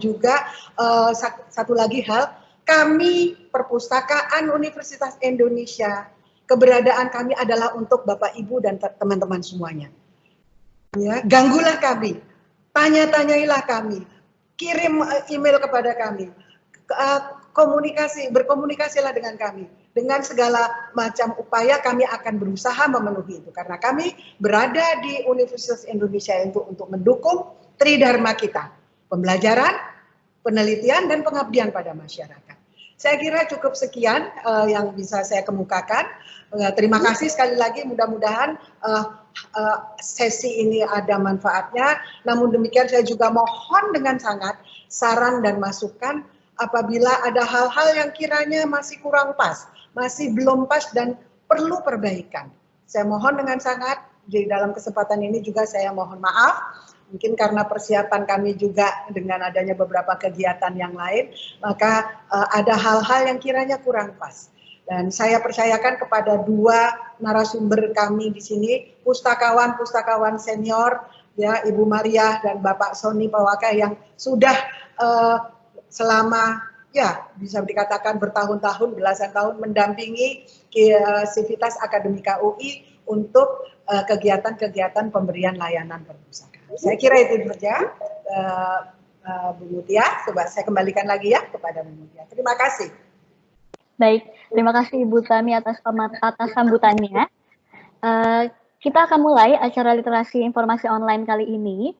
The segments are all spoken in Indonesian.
juga satu lagi hal, kami Perpustakaan Universitas Indonesia, keberadaan kami adalah untuk Bapak Ibu dan teman-teman semuanya. Ya, ganggulah kami, tanya-tanyailah kami, kirim email kepada kami, berkomunikasilah dengan kami. Dengan segala macam upaya kami akan berusaha memenuhi itu, karena kami berada di Universitas Indonesia untuk mendukung tridharma kita, pembelajaran, penelitian, dan pengabdian pada masyarakat. Saya kira cukup sekian yang bisa saya kemukakan. Terima kasih sekali lagi, mudah-mudahan sesi ini ada manfaatnya. Namun demikian saya juga mohon dengan sangat saran dan masukan apabila ada hal-hal yang kiranya masih kurang pas, masih belum pas dan perlu perbaikan. Saya mohon dengan sangat, di dalam kesempatan ini juga saya mohon maaf, mungkin karena persiapan kami juga dengan adanya beberapa kegiatan yang lain, maka ada hal-hal yang kiranya kurang pas. Dan saya percayakan kepada dua narasumber kami di sini, pustakawan senior, ya Ibu Maria dan Bapak Sony Pawaka yang sudah selama ya bisa dikatakan bertahun-tahun, belasan tahun mendampingi Sivitas Akademika UI untuk kegiatan-kegiatan pemberian layanan perpustakaan. Saya kira itu saja, Bu Mutia. Coba saya kembalikan lagi ya kepada Bu Mutia. Terima kasih. Baik, terima kasih Ibu Tami atas sambutannya. Kita akan mulai acara literasi informasi online kali ini.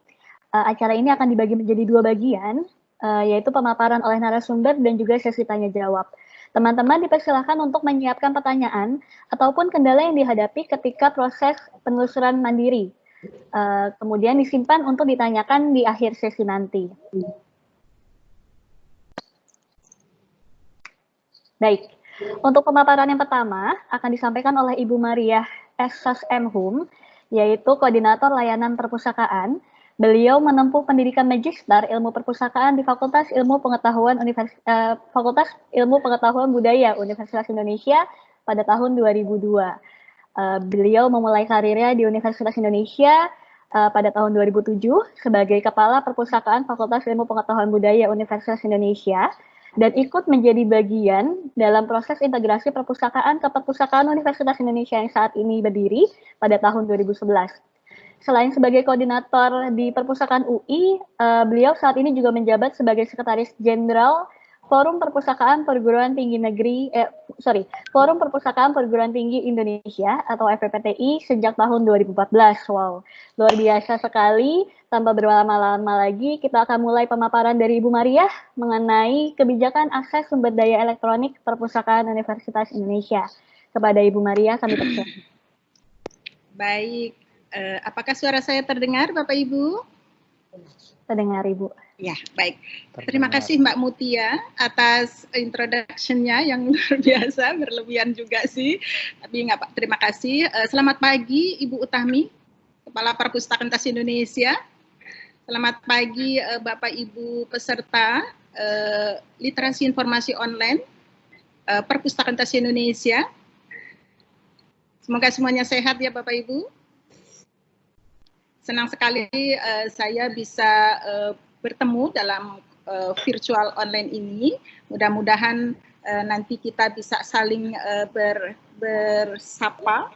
Acara ini akan dibagi menjadi dua bagian, yaitu pemaparan oleh narasumber dan juga sesi tanya jawab. Teman-teman dipersilakan untuk menyiapkan pertanyaan ataupun kendala yang dihadapi ketika proses penelusuran mandiri. Kemudian disimpan untuk ditanyakan di akhir sesi nanti. Baik, untuk pemaparan yang pertama akan disampaikan oleh Ibu Maria S.M. Hum, yaitu Koordinator Layanan Perpustakaan. Beliau menempuh pendidikan magister ilmu perpustakaan di Fakultas Ilmu Pengetahuan Budaya Universitas Indonesia pada tahun 2002. Beliau memulai karirnya di Universitas Indonesia pada tahun 2007 sebagai Kepala Perpustakaan Fakultas Ilmu Pengetahuan Budaya Universitas Indonesia dan ikut menjadi bagian dalam proses integrasi perpustakaan ke Perpustakaan Universitas Indonesia yang saat ini berdiri pada tahun 2011. Selain sebagai koordinator di Perpustakaan UI, beliau saat ini juga menjabat sebagai Sekretaris Jenderal Forum Perpustakaan Perguruan Tinggi Forum Perpustakaan Perguruan Tinggi Indonesia atau FPPTI sejak tahun 2014. Wow, luar biasa sekali. Tanpa berlama-lama lagi, kita akan mulai pemaparan dari Ibu Maria mengenai kebijakan akses sumber daya elektronik Perpustakaan Universitas Indonesia. Kepada Ibu Maria, kami persilakan. Baik. Apakah suara saya terdengar, Bapak Ibu? Terdengar, Ibu. Ya, baik. Terima kasih Mbak Mutia atas introduction-nya yang luar biasa, berlebihan juga sih. Tapi nggak, terima kasih. Selamat pagi Ibu Utami, Kepala Perpustakaan Indonesia. Selamat pagi Bapak Ibu peserta literasi informasi online Perpustakaan Indonesia. Semoga semuanya sehat ya Bapak Ibu. Senang sekali saya bisa bertemu dalam virtual online ini. Mudah-mudahan nanti kita bisa saling bersapa,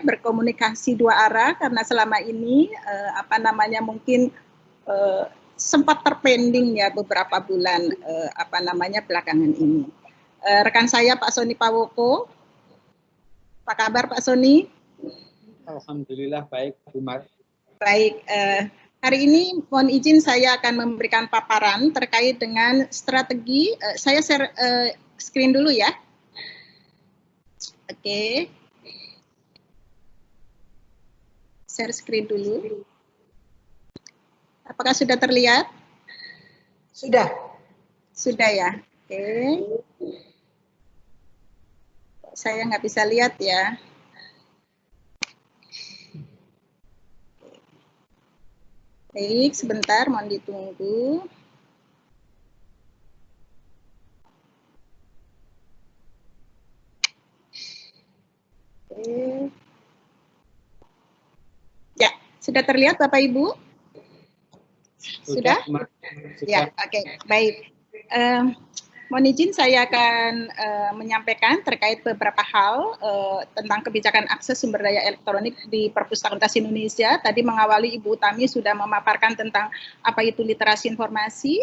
berkomunikasi dua arah, karena selama ini mungkin sempat terpending ya beberapa bulan belakangan ini. Rekan saya Pak Sony Pawoko, apa kabar Pak Sony? Alhamdulillah baik, Bu Mar. Baik, hari ini mohon izin saya akan memberikan paparan terkait dengan strategi. Saya share screen dulu ya. Oke. Share screen dulu. Apakah sudah terlihat? Sudah. Sudah ya. Oke. Saya nggak bisa lihat ya. Baik, sebentar, mohon ditunggu. Oke. Ya, sudah terlihat Bapak Ibu? Sudah? Ya, oke, baik. Mohon izin saya akan menyampaikan terkait beberapa hal tentang kebijakan akses sumber daya elektronik di Perpustakaan Universitas Indonesia. Tadi mengawali Ibu Utami sudah memaparkan tentang apa itu literasi informasi,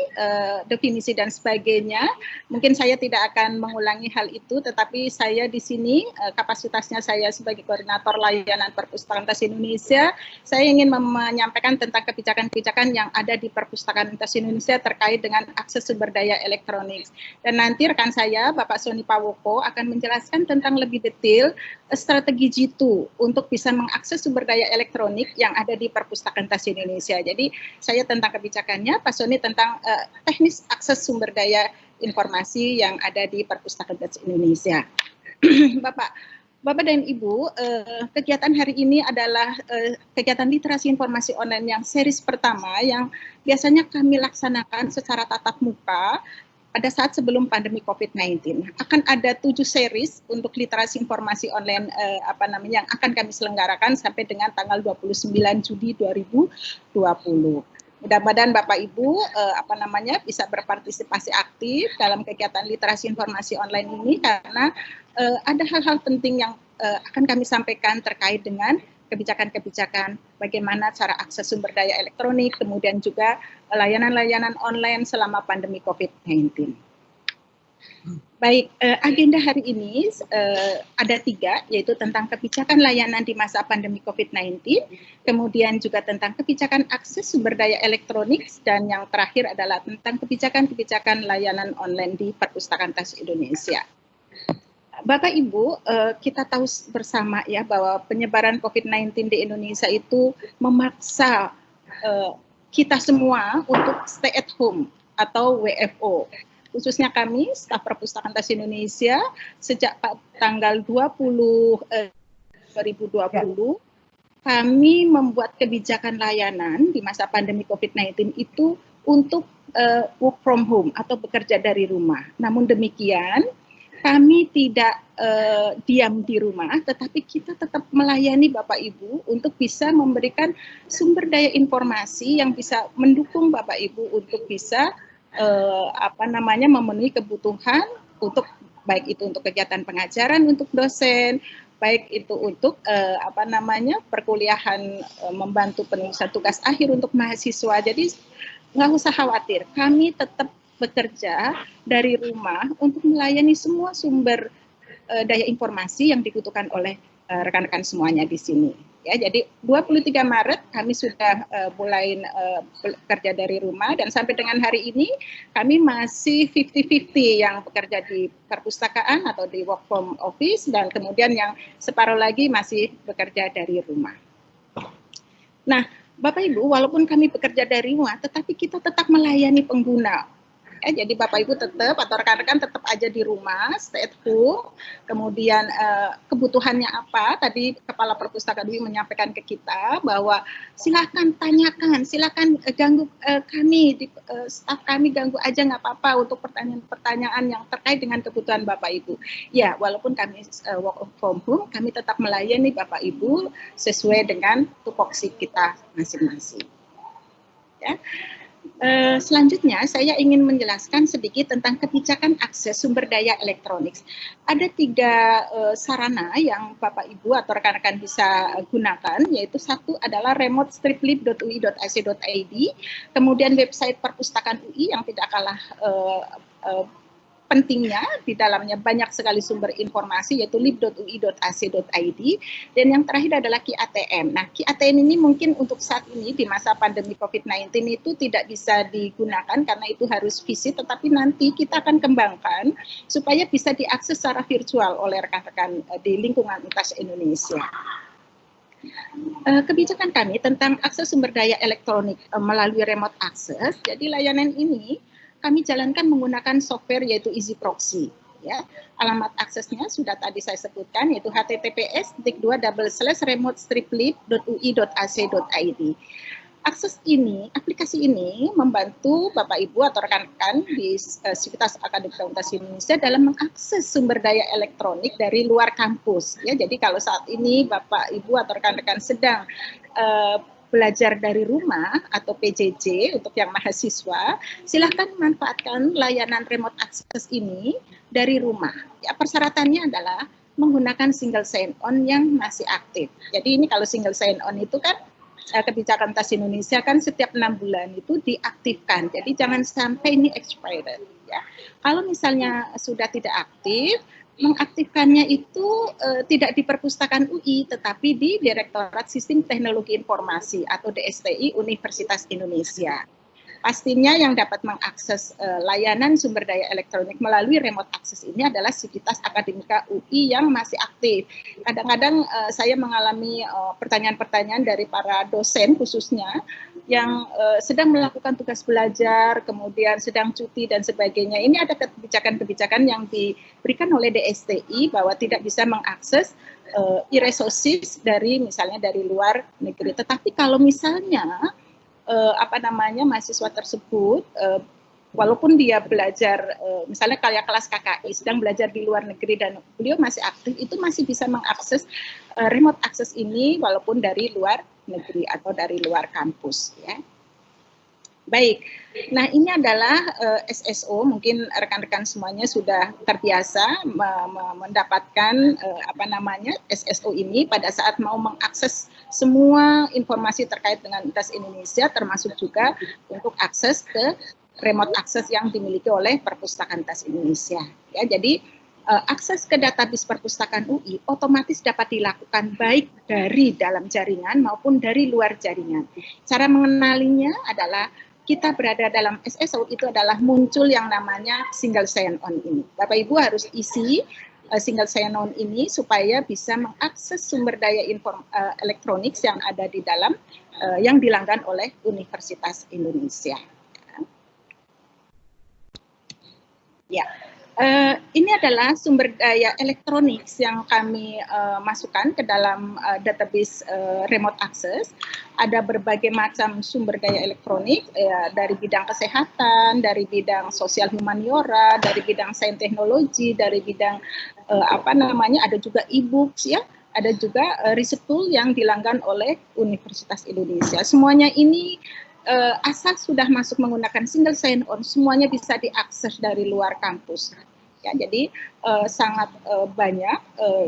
definisi dan sebagainya. Mungkin saya tidak akan mengulangi hal itu, tetapi saya di sini kapasitasnya saya sebagai koordinator layanan Perpustakaan Universitas Indonesia, saya ingin menyampaikan tentang kebijakan-kebijakan yang ada di Perpustakaan Universitas Indonesia terkait dengan akses sumber daya elektronik. Dan nanti rekan saya, Bapak Sony Pawoko, akan menjelaskan tentang lebih detail strategi G2 untuk bisa mengakses sumber daya elektronik yang ada di Perpustakaan Universitas Indonesia. Jadi saya tentang kebijakannya, Pak Sony tentang teknis akses sumber daya informasi yang ada di Perpustakaan Universitas Indonesia. Bapak dan Ibu, kegiatan hari ini adalah kegiatan literasi informasi online yang series pertama yang biasanya kami laksanakan secara tatap muka pada saat sebelum pandemi COVID-19. Akan ada 7 series untuk literasi informasi online yang akan kami selenggarakan sampai dengan tanggal 29 Juli 2020. Mudah-mudahan Bapak Ibu bisa berpartisipasi aktif dalam kegiatan literasi informasi online ini karena ada hal-hal penting yang akan kami sampaikan terkait dengan kebijakan-kebijakan bagaimana cara akses sumber daya elektronik, kemudian juga layanan-layanan online selama pandemi COVID-19. Baik, agenda hari ini ada 3, yaitu tentang kebijakan layanan di masa pandemi COVID-19, kemudian juga tentang kebijakan akses sumber daya elektronik, dan yang terakhir adalah tentang kebijakan-kebijakan layanan online di Perpustakaan Universitas Indonesia. Bapak Ibu, kita tahu bersama ya bahwa penyebaran COVID-19 di Indonesia itu memaksa kita semua untuk stay at home atau WFO. Khususnya kami, staf Perpustakaan Universitas Indonesia, sejak tanggal 20 2020, kami membuat kebijakan layanan di masa pandemi COVID-19 itu untuk work from home atau bekerja dari rumah. Namun demikian, kami tidak diam di rumah, tetapi kita tetap melayani Bapak Ibu untuk bisa memberikan sumber daya informasi yang bisa mendukung Bapak Ibu untuk bisa memenuhi kebutuhan untuk baik itu untuk kegiatan pengajaran untuk dosen, baik itu untuk perkuliahan membantu penulisan tugas akhir untuk mahasiswa. Jadi nggak usah khawatir, kami tetap bekerja dari rumah untuk melayani semua sumber daya informasi yang dibutuhkan oleh rekan-rekan semuanya di sini. Ya, jadi 23 Maret kami sudah mulai bekerja dari rumah dan sampai dengan hari ini kami masih 50-50 yang bekerja di perpustakaan atau di work from office dan kemudian yang separuh lagi masih bekerja dari rumah. Nah, Bapak Ibu, walaupun kami bekerja dari rumah, tetapi kita tetap melayani pengguna. Jadi Bapak Ibu tetap atau rekan-rekan tetap aja di rumah, stay at home. Kemudian kebutuhannya apa? Tadi Kepala Perpustakaan UI menyampaikan ke kita bahwa silakan tanyakan, silakan ganggu kami, staf kami ganggu aja nggak apa-apa untuk pertanyaan-pertanyaan yang terkait dengan kebutuhan Bapak Ibu. Ya, walaupun kami work from home, kami tetap melayani Bapak Ibu sesuai dengan tupoksi kita masing-masing. Ya. Selanjutnya saya ingin menjelaskan sedikit tentang kebijakan akses sumber daya elektronik. Ada 3 sarana yang Bapak Ibu atau rekan-rekan bisa gunakan, yaitu satu adalah remote-ui.ac.id, kemudian website Perpustakaan UI yang tidak kalah pentingnya, di dalamnya banyak sekali sumber informasi yaitu lib.ui.ac.id, dan yang terakhir adalah KIATM. Nah, KIATM ini mungkin untuk saat ini di masa pandemi COVID-19 itu tidak bisa digunakan karena itu harus fisik, tetapi nanti kita akan kembangkan supaya bisa diakses secara virtual oleh rekan-rekan di lingkungan Universitas Indonesia. Kebijakan kami tentang akses sumber daya elektronik melalui remote access, jadi layanan ini kami jalankan menggunakan software yaitu Easy Proxy. Ya, alamat aksesnya sudah tadi saya sebutkan yaitu https://remote-lib.ui.ac.id. Akses ini, aplikasi ini membantu Bapak Ibu atau rekan-rekan di Sivitas Akademika Universitas Indonesia dalam mengakses sumber daya elektronik dari luar kampus. Ya, jadi kalau saat ini Bapak Ibu atau rekan-rekan sedang belajar dari rumah atau PJJ untuk yang mahasiswa, silahkan manfaatkan layanan remote access ini dari rumah. Ya, persyaratannya adalah menggunakan single sign-on yang masih aktif. Jadi ini kalau single sign-on itu kan kebijakan TAS Indonesia kan setiap 6 bulan itu diaktifkan. Jadi jangan sampai ini expired. Ya. Kalau misalnya sudah tidak aktif, mengaktifkannya itu tidak di Perpustakaan UI, tetapi di Direktorat Sistem Teknologi Informasi atau DSTI Universitas Indonesia. Pastinya yang dapat mengakses layanan sumber daya elektronik melalui remote access ini adalah Sivitas Akademika UI yang masih aktif. Kadang-kadang saya mengalami pertanyaan-pertanyaan dari para dosen khususnya yang sedang melakukan tugas belajar, kemudian sedang cuti dan sebagainya. Ini ada kebijakan-kebijakan yang diberikan oleh DSTI bahwa tidak bisa mengakses e-resources dari misalnya dari luar negeri. Tetapi kalau misalnya mahasiswa tersebut walaupun dia belajar misalnya kayak kelas KKI sedang belajar di luar negeri dan beliau masih aktif, itu masih bisa mengakses remote access ini walaupun dari luar negeri atau dari luar kampus, ya. Baik, nah ini adalah SSO, mungkin rekan-rekan semuanya sudah terbiasa mendapatkan SSO ini pada saat mau mengakses semua informasi terkait dengan TAS Indonesia, termasuk juga untuk akses ke remote access yang dimiliki oleh Perpustakaan TAS Indonesia. Ya, jadi akses ke database Perpustakaan UI otomatis dapat dilakukan baik dari dalam jaringan maupun dari luar jaringan. Cara mengenalinya adalah kita berada dalam SSO itu adalah muncul yang namanya single sign-on ini. Bapak Ibu harus isi single sign-on ini supaya bisa mengakses sumber daya elektronik yang ada di dalam yang dilanggan oleh Universitas Indonesia. Ya. Ini adalah sumber daya elektronik yang kami masukkan ke dalam database remote access. Ada berbagai macam sumber daya elektronik dari bidang kesehatan, dari bidang sosial humaniora, dari bidang sains teknologi, dari bidang ada juga e-books, ya. Ada juga riset tool yang dilanggan oleh Universitas Indonesia. Semuanya ini asal sudah masuk menggunakan single sign-on, semuanya bisa diakses dari luar kampus. Ya, jadi sangat banyak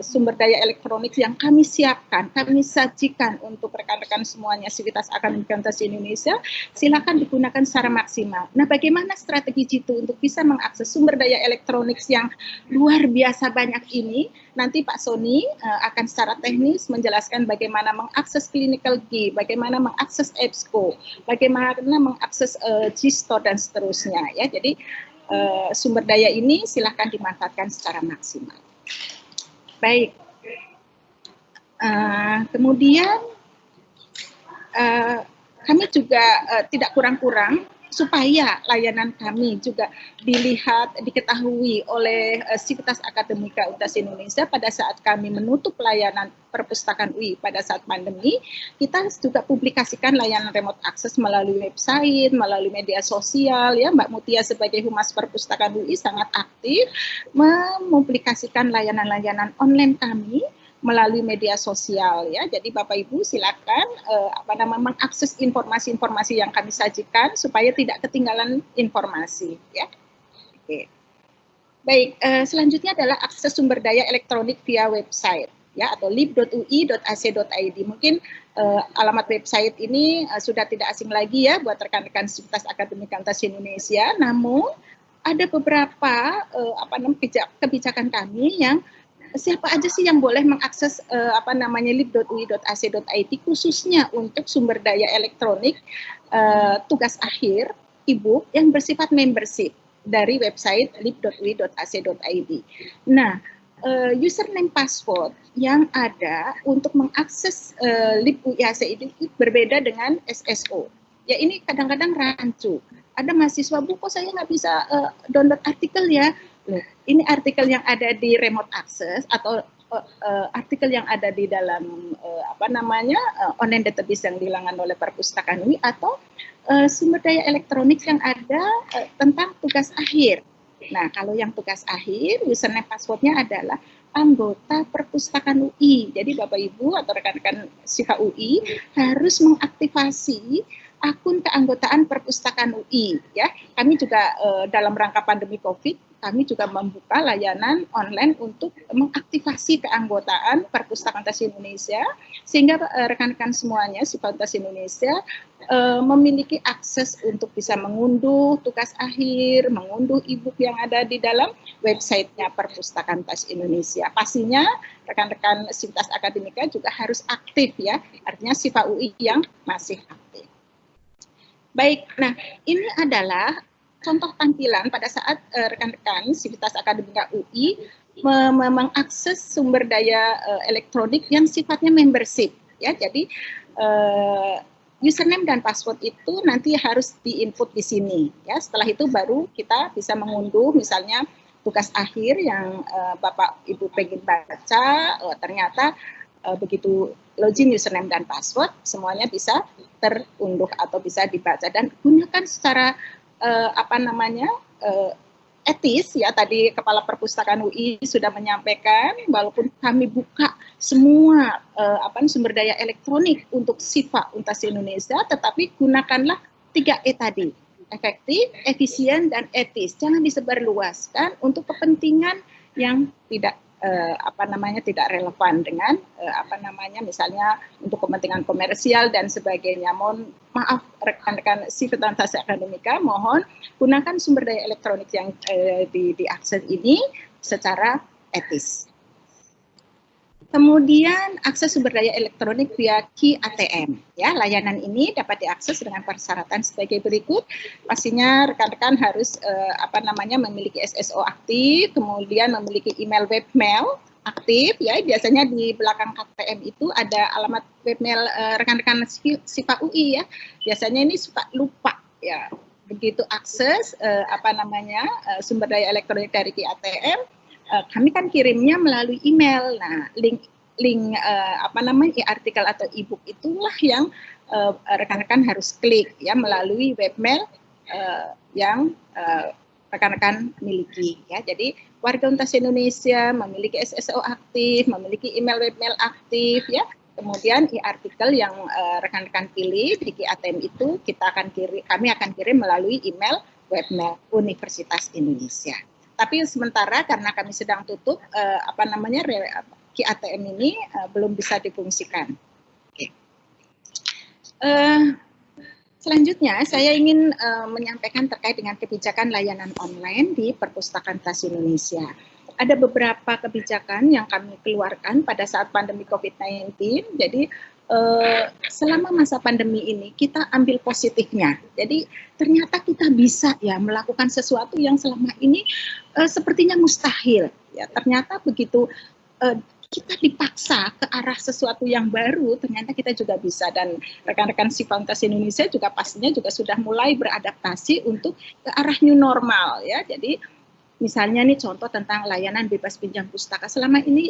sumber daya elektronik yang kami siapkan, kami sajikan untuk rekan-rekan semuanya Sivitas Akademika TAS Indonesia. Silakan digunakan secara maksimal. Nah, bagaimana strategi Jitu untuk bisa mengakses sumber daya elektronik yang luar biasa banyak ini? Nanti Pak Sony akan secara teknis menjelaskan bagaimana mengakses clinical key, bagaimana mengakses EBSCO, bagaimana mengakses GSTOR dan seterusnya. Ya, jadi sumber daya ini silahkan dimanfaatkan secara maksimal. Baik, kemudian kami juga tidak kurang-kurang supaya layanan kami juga dilihat, diketahui oleh Sivitas Akademika TAS Indonesia pada saat kami menutup layanan Perpustakaan UI pada saat pandemi. Kita juga publikasikan layanan remote access melalui website, melalui media sosial, ya. Mbak Mutia sebagai Humas Perpustakaan UI sangat aktif mempublikasikan layanan-layanan online kami melalui media sosial, ya. Jadi Bapak Ibu silakan mengakses informasi-informasi yang kami sajikan supaya tidak ketinggalan informasi, ya. Oke. Baik, selanjutnya adalah akses sumber daya elektronik via website, ya, atau lib.ui.ac.id. Mungkin alamat website ini sudah tidak asing lagi, ya, buat rekan-rekan Sivitas Akademika TAS Indonesia. Namun ada beberapa kebijakan kami yang siapa aja sih yang boleh mengakses lib.ui.ac.id khususnya untuk sumber daya elektronik tugas akhir e-book yang bersifat membership dari website lib.ui.ac.id. Nah, username password yang ada untuk mengakses lib.ui.ac.id berbeda dengan SSO. Ya, ini kadang-kadang rancu. Ada mahasiswa, Bu, kok saya nggak bisa download artikel, ya? Ini artikel yang ada di remote access atau artikel yang ada di dalam online database yang dilanggan oleh Perpustakaan UI atau sumber daya elektronik yang ada tentang tugas akhir. Nah, kalau yang tugas akhir, username passwordnya adalah anggota perpustakaan UI. Jadi Bapak Ibu atau rekan-rekan SIFA UI harus mengaktifasi akun keanggotaan perpustakaan UI. Ya, kami juga dalam rangka pandemi COVID, kami juga membuka layanan online untuk mengaktifasi keanggotaan Perpustakaan Tas Indonesia, sehingga rekan-rekan semuanya SIFA Tas Indonesia memiliki akses untuk bisa mengunduh tugas akhir, mengunduh e-book yang ada di dalam websitenya Perpustakaan Tas Indonesia. Pastinya rekan-rekan Sivitas Akademika juga harus aktif ya, artinya SIFA UI yang masih aktif. Baik, nah ini adalah contoh tampilan pada saat rekan-rekan Sivitas Akademika UI mengakses sumber daya elektronik yang sifatnya membership. Ya, jadi username dan password itu nanti harus diinput di sini. Ya, setelah itu baru kita bisa mengunduh misalnya tugas akhir yang Bapak Ibu pengen baca, ternyata begitu login username dan password semuanya bisa terunduh atau bisa dibaca, dan gunakan secara etis ya. Tadi Kepala Perpustakaan UI sudah menyampaikan, walaupun kami buka semua sumber daya elektronik untuk SIFA UNTAS Indonesia, tetapi gunakanlah 3E tadi, efektif, efisien, dan etis. Jangan disebarluaskan untuk kepentingan yang tidak tidak relevan dengan misalnya untuk kepentingan komersial dan sebagainya. Mohon maaf rekan-rekan Sivitas Akademika, mohon gunakan sumber daya elektronik yang diakses ini secara etis. Kemudian akses sumber daya elektronik via Ki ATM. Ya, layanan ini dapat diakses dengan persyaratan sebagai berikut. Pastinya rekan-rekan harus memiliki SSO aktif, kemudian memiliki email webmail aktif. Ya, biasanya di belakang KTM itu ada alamat webmail rekan-rekan SIFA UI ya. Biasanya ini suka lupa ya. Begitu akses sumber daya elektronik dari Ki ATM, kami kan kirimnya melalui email. Nah, link artikel atau e-book itulah yang rekan-rekan harus klik ya melalui webmail yang rekan-rekan miliki ya. Jadi warga UNTAS Indonesia memiliki SSO aktif, memiliki email webmail aktif ya. Kemudian e-artikel yang rekan-rekan pilih di Ki ATM itu kami akan kirim melalui email webmail Universitas Indonesia. Tapi sementara karena kami sedang tutup, Ki ATM ini belum bisa difungsikan. Oke. Selanjutnya saya ingin menyampaikan terkait dengan kebijakan layanan online di Perpustakaan Tas Indonesia. Ada beberapa kebijakan yang kami keluarkan pada saat pandemi COVID-19. Jadi selama masa pandemi ini kita ambil positifnya. Jadi ternyata kita bisa ya melakukan sesuatu yang selama ini sepertinya mustahil. Ya, ternyata begitu kita dipaksa ke arah sesuatu yang baru, ternyata kita juga bisa. Dan rekan-rekan SIFA UNTAS Indonesia juga pastinya juga sudah mulai beradaptasi untuk ke arah new normal ya. Jadi misalnya nih contoh tentang layanan bebas pinjam pustaka. Selama ini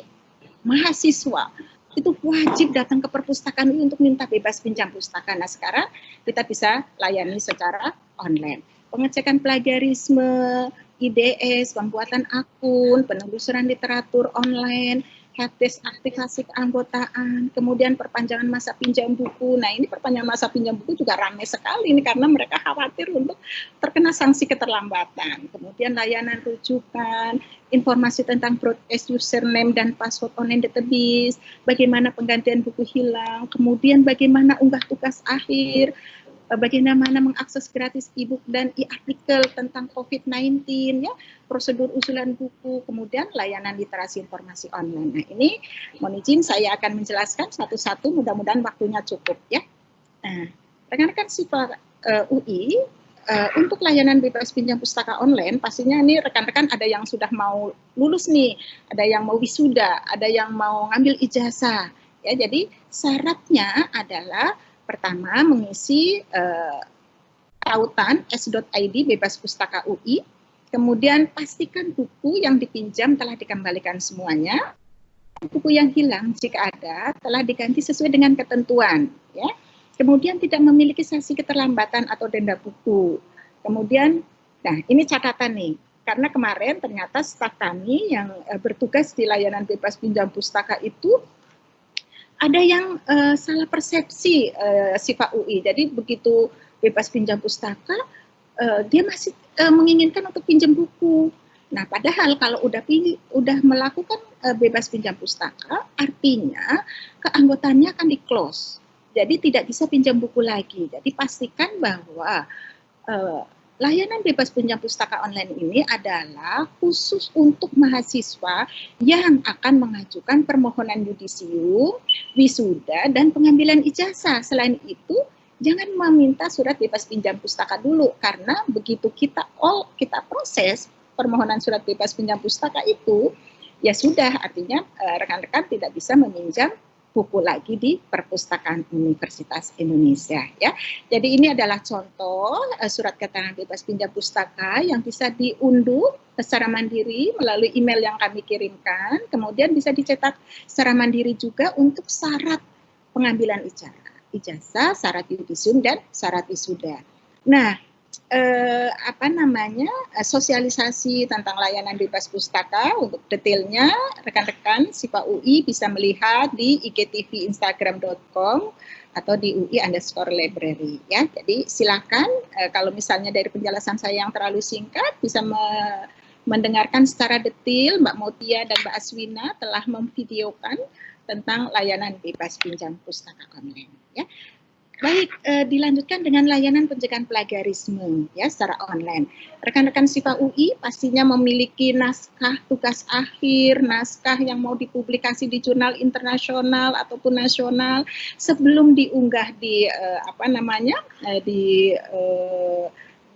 mahasiswa itu wajib datang ke perpustakaan ini untuk minta bebas pinjam pustaka. Nah, sekarang kita bisa layani secara online. Pengecekan plagiarisme, IDS, pembuatan akun, penelusuran literatur online, helpdesk aktivasi keanggotaan, kemudian perpanjangan masa pinjam buku. Nah, ini perpanjangan masa pinjam buku juga ramai sekali ini karena mereka khawatir untuk terkena sanksi keterlambatan. Kemudian layanan rujukan, informasi tentang broadcast username dan password online database, bagaimana penggantian buku hilang, kemudian bagaimana unggah tugas akhir, bagaimana mengakses gratis e-book dan e-artikel tentang COVID-19, ya, prosedur usulan buku, kemudian layanan literasi informasi online. Nah, ini mohon izin saya akan menjelaskan satu-satu, mudah-mudahan waktunya cukup ya. Nah, rekan-rekan SIFA UI, untuk layanan bebas pinjam pustaka online, pastinya ini rekan-rekan ada yang sudah mau lulus nih, ada yang mau wisuda, ada yang mau ngambil ijazah. Ya, jadi syaratnya adalah pertama mengisi tautan s.id bebas pustaka UI, kemudian pastikan buku yang dipinjam telah dikembalikan semuanya, buku yang hilang jika ada telah diganti sesuai dengan ketentuan, ya. Kemudian tidak memiliki sanksi keterlambatan atau denda buku. Kemudian, nah ini catatan nih, karena kemarin ternyata staf kami yang bertugas di layanan bebas pinjam pustaka itu ada yang salah persepsi sifat UI. Jadi begitu bebas pinjam pustaka, dia masih menginginkan untuk pinjam buku. Nah, padahal kalau udah melakukan bebas pinjam pustaka, artinya keanggotaannya akan di-close. Jadi tidak bisa pinjam buku lagi. Jadi pastikan bahwa layanan bebas pinjam pustaka online ini adalah khusus untuk mahasiswa yang akan mengajukan permohonan yudisium, wisuda, dan pengambilan ijazah. Selain itu, jangan meminta surat bebas pinjam pustaka dulu, karena begitu kita proses permohonan surat bebas pinjam pustaka itu, ya sudah, artinya rekan-rekan tidak bisa meminjam buku lagi di Perpustakaan Universitas Indonesia, ya. Jadi ini adalah contoh surat keterangan bebas pinjam pustaka yang bisa diunduh secara mandiri melalui email yang kami kirimkan, kemudian bisa dicetak secara mandiri juga untuk syarat pengambilan ijazah, syarat yudisium, dan syarat wisuda. Nah, sosialisasi tentang layanan bebas pustaka untuk detailnya rekan-rekan SIPA UI bisa melihat di igtv instagram.com atau di UI_library, ya. Jadi silakan kalau misalnya dari penjelasan saya yang terlalu singkat bisa mendengarkan secara detail. Mbak Mutia dan Mbak Aswina telah memvideokan tentang layanan bebas pinjam pustaka online, ya. Baik, dilanjutkan dengan layanan pencegahan plagiarisme, ya, secara online. Rekan-rekan SIPA UI pastinya memiliki naskah tugas akhir, naskah yang mau dipublikasi di jurnal internasional ataupun nasional sebelum diunggah di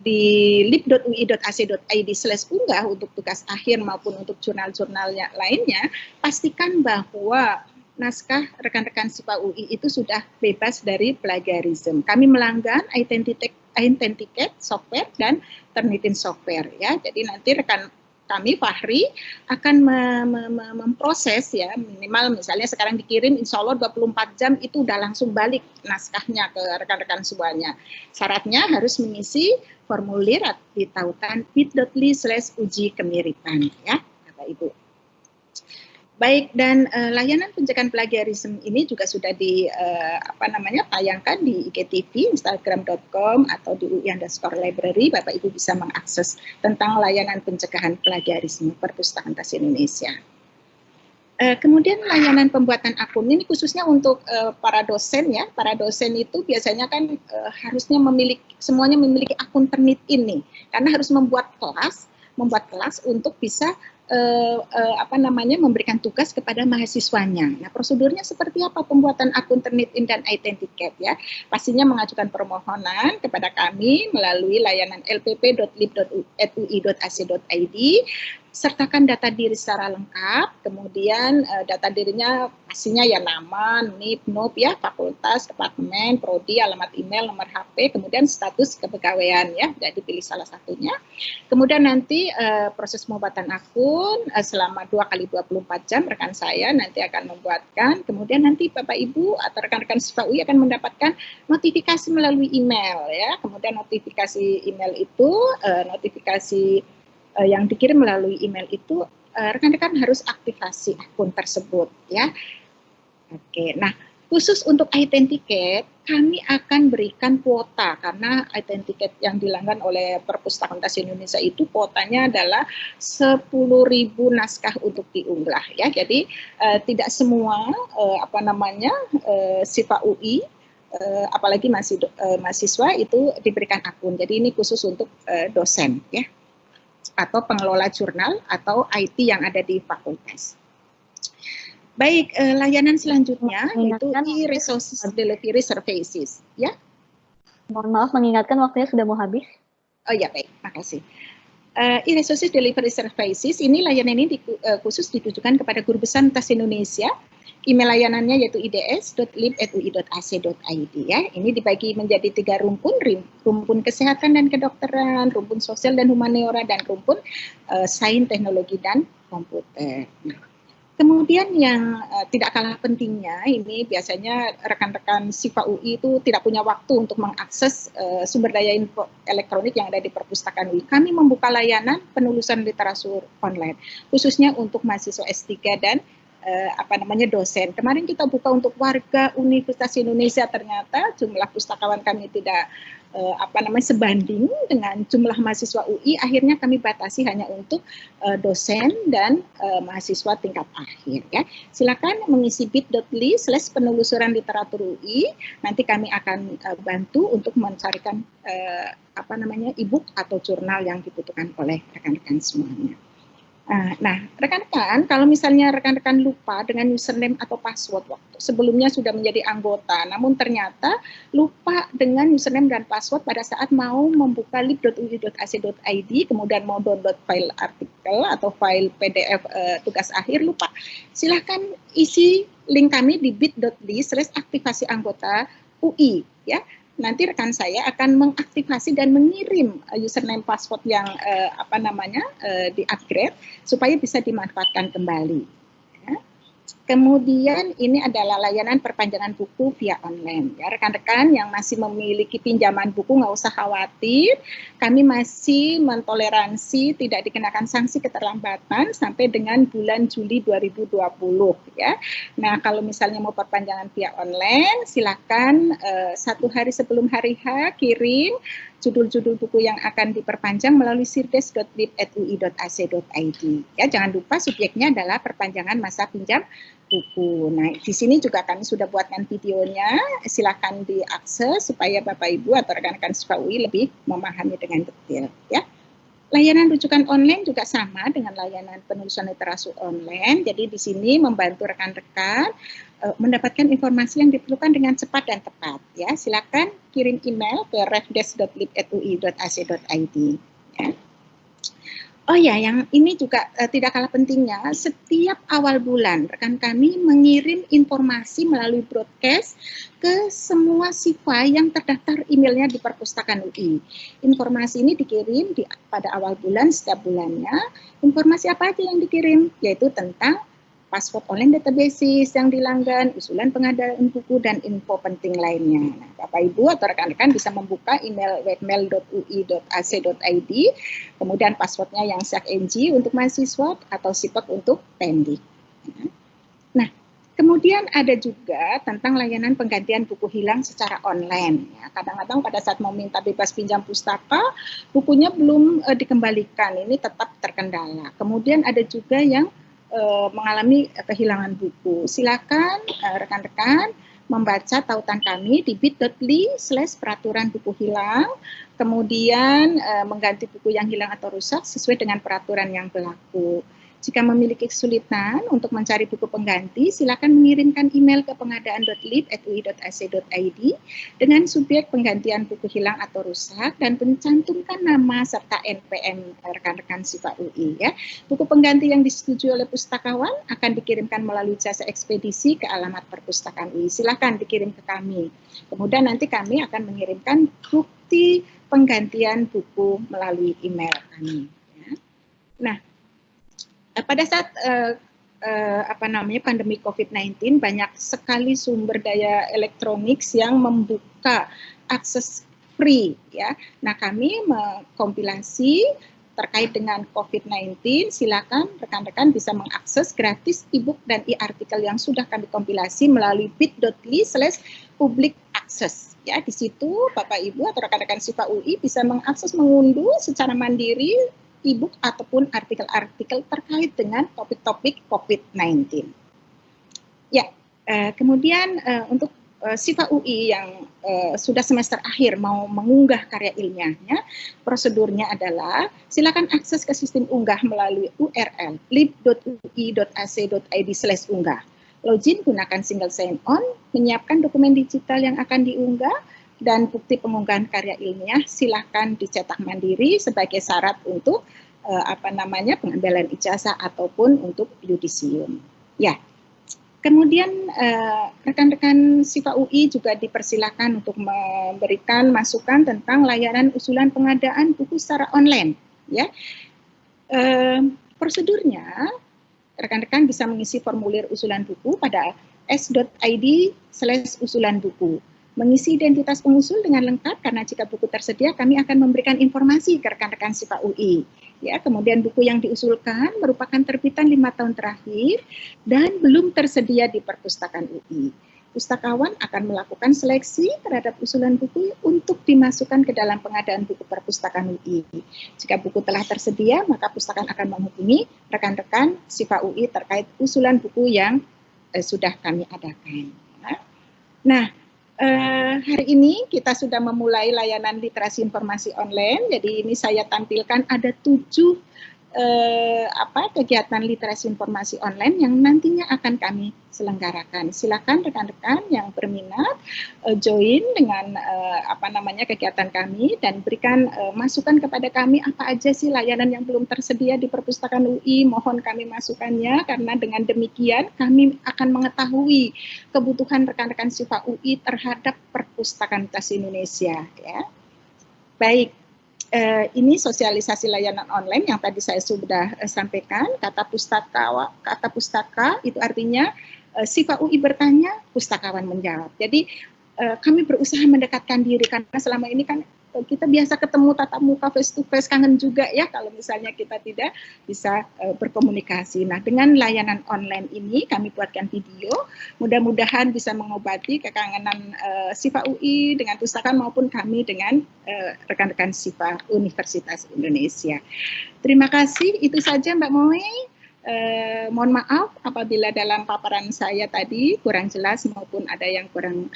di lib.ui.ac.id/unggah untuk tugas akhir maupun untuk jurnal-jurnal lainnya. Pastikan bahwa naskah rekan-rekan SIPA UI itu sudah bebas dari plagiarisme. Kami melanggar Authenticate software dan Turnitin software, ya. Jadi nanti rekan kami Fahri akan memproses, ya, minimal misalnya sekarang dikirim insya Allah 24 jam itu udah langsung balik naskahnya ke rekan-rekan semuanya. Syaratnya harus mengisi formulir di tautan bit.ly/uji kemiripan, ya, Bapak Ibu. Baik, dan layanan pencegahan plagiarisme ini juga sudah tayangkan di IGTV, Instagram.com atau di UI_library. Bapak Ibu bisa mengakses tentang layanan pencegahan plagiarisme Perpustakaan Indonesia. Kemudian layanan pembuatan akun ini khususnya untuk para dosen, ya. Para dosen itu biasanya kan harusnya semuanya memiliki akun Turnitin nih, karena harus membuat kelas untuk bisa memberikan tugas kepada mahasiswanya. Nah, prosedurnya seperti apa pembuatan akun Turnitin dan Authenticate, ya? Pastinya mengajukan permohonan kepada kami melalui layanan lpp.lib.ui.ac.id, sertakan data diri secara lengkap, kemudian data dirinya pastinya ya nama, NIP, NOP, ya, fakultas, departemen, prodi, alamat email, nomor HP, kemudian status kepegawaian, ya, jadi pilih salah satunya. Kemudian nanti proses pembuatan akun selama 2x24 jam rekan saya nanti akan membuatkan, kemudian nanti Bapak Ibu atau rekan-rekan SIPA UI akan mendapatkan notifikasi melalui email, ya. Kemudian notifikasi email itu yang dikirim melalui email itu rekan-rekan harus aktifasi akun tersebut, ya. Oke, nah khusus untuk Authenticate kami akan berikan kuota karena Authenticate yang dilanggan oleh Perpustakaan Indonesia itu kuotanya adalah 10.000 naskah untuk diunggah, ya. Jadi tidak semua SIPA UI apalagi mahasiswa itu diberikan akun. Jadi ini khusus untuk dosen, ya, atau pengelola jurnal atau IT yang ada di fakultas. Baik, layanan selanjutnya yaitu e-resources delivery services, ya. Mohon maaf mengingatkan waktunya sudah mau habis. Oh ya, baik, makasih. E-resources delivery services ini layanan ini khusus ditujukan kepada guru besar Universitas Indonesia. Email layanannya yaitu ids.lib.ui.ac.id, ya. Ini dibagi menjadi 3 rumpun, rumpun kesehatan dan kedokteran, rumpun sosial dan humaniora, dan rumpun sains, teknologi, dan komputer. Nah, Kemudian yang tidak kalah pentingnya, ini biasanya rekan-rekan SIFA UI itu tidak punya waktu untuk mengakses sumber daya info elektronik yang ada di perpustakaan UI. Kami membuka layanan penulisan literatur online, khususnya untuk mahasiswa S3 dan dosen. Kemarin kita buka untuk warga Universitas Indonesia, ternyata jumlah pustakawan kami tidak sebanding dengan jumlah mahasiswa UI. Akhirnya kami batasi hanya untuk dosen dan mahasiswa tingkat akhir. Ya, silakan mengisi bit.ly/penelusuran literatur UI. Nanti kami akan bantu untuk mencarikan e-book atau jurnal yang dibutuhkan oleh rekan-rekan semuanya. Nah, rekan-rekan, kalau misalnya rekan-rekan lupa dengan username atau password waktu sebelumnya sudah menjadi anggota, namun ternyata lupa dengan username dan password pada saat mau membuka lib.ui.ac.id, kemudian mau download file artikel atau file PDF tugas akhir, lupa. Silahkan isi link kami di bit.ly/aktivasi anggota UI, ya. Nanti rekan saya akan mengaktifasi dan mengirim username password yang di-upgrade supaya bisa dimanfaatkan kembali. Ya. Kemudian ini adalah layanan perpanjangan buku via online. Ya, rekan-rekan yang masih memiliki pinjaman buku nggak usah khawatir, kami masih mentoleransi tidak dikenakan sanksi keterlambatan sampai dengan bulan Juli 2020. Ya. Nah, kalau misalnya mau perpanjangan via online, silakan 1 hari sebelum hari H kirim judul-judul buku yang akan diperpanjang melalui sirdes.lib@ui.ac.id. Ya, jangan lupa subjeknya adalah perpanjangan masa pinjam buku. Nah, di sini juga kami sudah buatkan videonya, silakan diakses supaya Bapak Ibu atau rekan-rekan SIFA UI lebih memahami dengan detail. Ya. Layanan rujukan online juga sama dengan layanan penulisan literatur online. Jadi di sini membantu rekan-rekan mendapatkan informasi yang diperlukan dengan cepat dan tepat. Ya, silakan kirim email ke refdesk.lib@ui.ac.id. Ya. Oh ya, yang ini juga tidak kalah pentingnya, setiap awal bulan rekan kami mengirim informasi melalui broadcast ke semua SIFA yang terdaftar emailnya di perpustakaan UI. Informasi ini dikirim pada awal bulan setiap bulannya. Informasi apa aja yang dikirim? Yaitu tentang password online databases yang dilanggan, usulan pengadaan buku, dan info penting lainnya. Nah, Bapak Ibu atau rekan-rekan bisa membuka email webmail.ui.ac.id, kemudian passwordnya yang SAK-NG untuk mahasiswa atau SIPEK untuk pendik. Nah, kemudian ada juga tentang layanan penggantian buku hilang secara online. Ya, kadang-kadang pada saat mau minta bebas pinjam pustaka, bukunya belum dikembalikan, ini tetap terkendala. Kemudian ada juga yang mengalami kehilangan buku. Silakan rekan-rekan membaca tautan kami di bit.ly/peraturan buku hilang, kemudian mengganti buku yang hilang atau rusak sesuai dengan peraturan yang berlaku. Jika memiliki kesulitan untuk mencari buku pengganti, silakan mengirimkan email ke pengadaan.lib@ui.ac.id dengan subjek penggantian buku hilang atau rusak dan mencantumkan nama serta NPM rekan-rekan SIFA UI. Ya. Buku pengganti yang disetujui oleh pustakawan akan dikirimkan melalui jasa ekspedisi ke alamat perpustakaan UI. Silakan dikirim ke kami. Kemudian nanti kami akan mengirimkan bukti penggantian buku melalui email kami. Ya. Nah, pada saat pandemi COVID-19 banyak sekali sumber daya elektronik yang membuka akses free, ya. Nah, kami mengkompilasi terkait dengan COVID-19, silakan rekan-rekan bisa mengakses gratis e-book dan e-artikel yang sudah kami kompilasi melalui bit.ly/public access. Ya, di situ Bapak Ibu atau rekan-rekan SIFA UI bisa mengakses, mengunduh secara mandiri e-book ataupun artikel-artikel terkait dengan topik-topik COVID-19. Ya, kemudian untuk SIFA UI yang sudah semester akhir mau mengunggah karya ilmiahnya, prosedurnya adalah silakan akses ke sistem unggah melalui URL lib.ui.ac.id/unggah. Login gunakan single sign-on, menyiapkan dokumen digital yang akan diunggah, dan bukti pengunggahan karya ilmiah silakan dicetak mandiri sebagai syarat untuk pengambilan ijazah ataupun untuk yudisium. Ya. Kemudian rekan-rekan SIFA UI juga dipersilakan untuk memberikan masukan tentang layanan usulan pengadaan buku secara online. Ya. Prosedurnya rekan-rekan bisa mengisi formulir usulan buku pada s.id/usulan buku. Mengisi identitas pengusul dengan lengkap karena jika buku tersedia kami akan memberikan informasi ke rekan-rekan SIPA UI. Ya, kemudian buku yang diusulkan merupakan terbitan 5 tahun terakhir dan belum tersedia di perpustakaan UI. Pustakawan akan melakukan seleksi terhadap usulan buku untuk dimasukkan ke dalam pengadaan buku perpustakaan UI. Jika buku telah tersedia, maka pustakaan akan menghubungi rekan-rekan SIPA UI terkait usulan buku yang sudah kami adakan. Nah, hari ini kita sudah memulai layanan literasi informasi online. Jadi ini saya tampilkan ada 7 kegiatan literasi informasi online yang nantinya akan kami selenggarakan. Silakan rekan-rekan yang berminat join dengan kegiatan kami dan berikan masukan kepada kami apa aja sih layanan yang belum tersedia di perpustakaan UI. Mohon kami masukannya karena dengan demikian kami akan mengetahui kebutuhan rekan-rekan SIPA UI terhadap perpustakaan Indonesia. Ya. Baik. Ini sosialisasi layanan online yang tadi saya sudah sampaikan. Kata pustaka itu artinya SIPA UI bertanya, pustakawan menjawab. Jadi kami berusaha mendekatkan diri karena selama ini kan kita biasa ketemu tatap muka face to face, kangen juga ya kalau misalnya kita tidak bisa berkomunikasi. Nah, dengan layanan online ini kami buatkan video, mudah-mudahan bisa mengobati kekangenan SIPA UI dengan pustakaan maupun kami dengan rekan-rekan SIPA Universitas Indonesia. Terima kasih, itu saja Mbak Moe. Mohon maaf apabila dalam paparan saya tadi kurang jelas maupun ada yang kurang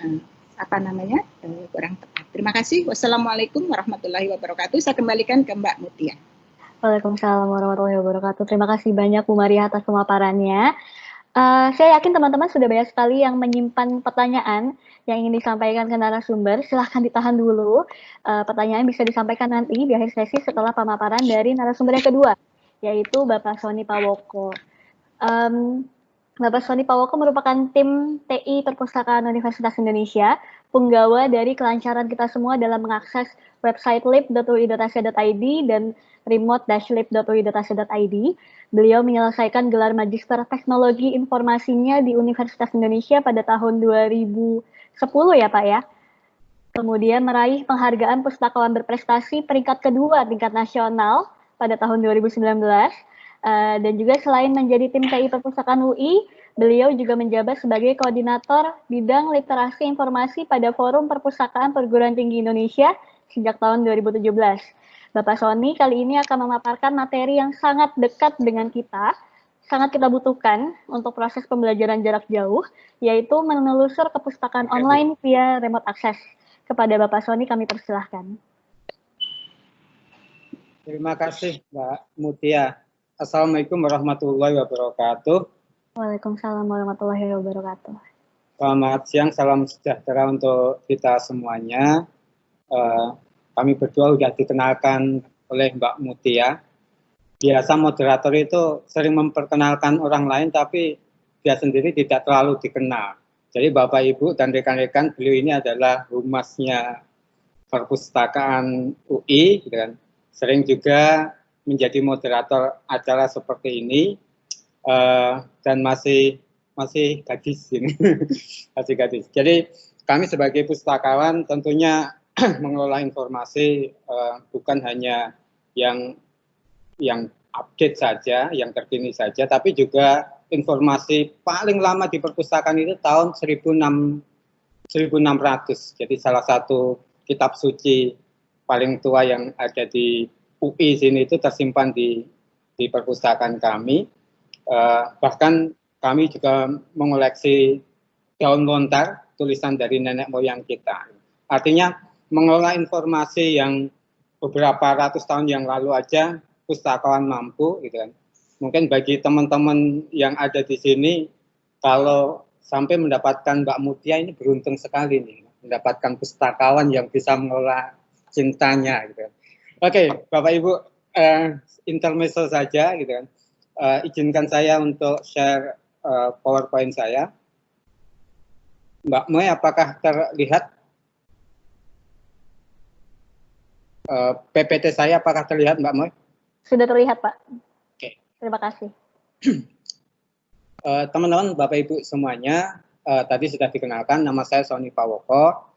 kurang tepat. Terima kasih. Wassalamualaikum warahmatullahi wabarakatuh. Saya kembalikan ke Mbak Mutia. Waalaikumsalam warahmatullahi wabarakatuh. Terima kasih banyak Bu Maria atas pemaparannya. Saya yakin teman-teman sudah banyak sekali yang menyimpan pertanyaan yang ingin disampaikan ke narasumber. Silahkan ditahan dulu. Pertanyaan bisa disampaikan nanti di akhir sesi setelah pemaparan dari narasumber yang kedua, yaitu Bapak Sony Pawoko. Bapak Sony Pawoko merupakan tim TI Perpustakaan Universitas Indonesia, penggawa dari kelancaran kita semua dalam mengakses website lib.ui.ac.id dan remote-lib.ui.ac.id. Beliau menyelesaikan gelar Magister Teknologi Informasinya di Universitas Indonesia pada tahun 2010 ya Pak ya. Kemudian meraih penghargaan pustakawan berprestasi peringkat kedua tingkat nasional pada tahun 2019. Dan juga selain menjadi tim TI Perpustakaan UI, beliau juga menjabat sebagai koordinator bidang literasi informasi pada Forum Perpustakaan Perguruan Tinggi Indonesia sejak tahun 2017. Bapak Sony kali ini akan memaparkan materi yang sangat dekat dengan kita, sangat kita butuhkan untuk proses pembelajaran jarak jauh, yaitu menelusur kepustakaan online via remote access. Kepada Bapak Sony kami persilahkan. Terima kasih Mbak Mutia. Assalamualaikum warahmatullahi wabarakatuh. Waalaikumsalam warahmatullahi wabarakatuh. Selamat siang, salam sejahtera untuk kita semuanya. Kami berdua sudah dikenalkan oleh Mbak Mutia. Biasa moderator itu sering memperkenalkan orang lain, tapi dia sendiri tidak terlalu dikenal. Jadi Bapak, Ibu, dan rekan-rekan, beliau ini adalah humasnya Perpustakaan UI, dan sering juga menjadi moderator acara seperti ini, dan masih gadis ini. Masih gadis. Jadi kami sebagai pustakawan tentunya mengelola informasi bukan hanya yang update saja, yang terkini saja, tapi juga informasi paling lama di perpustakaan itu tahun 1600. Jadi salah satu kitab suci paling tua yang ada di UI sini itu tersimpan di perpustakaan kami. Bahkan kami juga mengoleksi daun lontar, tulisan dari nenek moyang kita. Artinya mengelola informasi yang beberapa ratus tahun yang lalu aja pustakawan mampu, gitu kan. Mungkin bagi teman-teman yang ada di sini, kalau sampai mendapatkan Mbak Mutia ini beruntung sekali nih, mendapatkan pustakawan yang bisa mengelola cintanya, gitu kan. Oke, Bapak Ibu, intermezzo saja, gitu kan. Izinkan saya untuk share PowerPoint saya. Mbak Moe, apakah terlihat PPT saya? Apakah terlihat, Mbak Moe? Sudah terlihat, Pak. Oke. Terima kasih. Teman-teman, Bapak Ibu semuanya, tadi sudah dikenalkan, nama saya Sony Pawoko.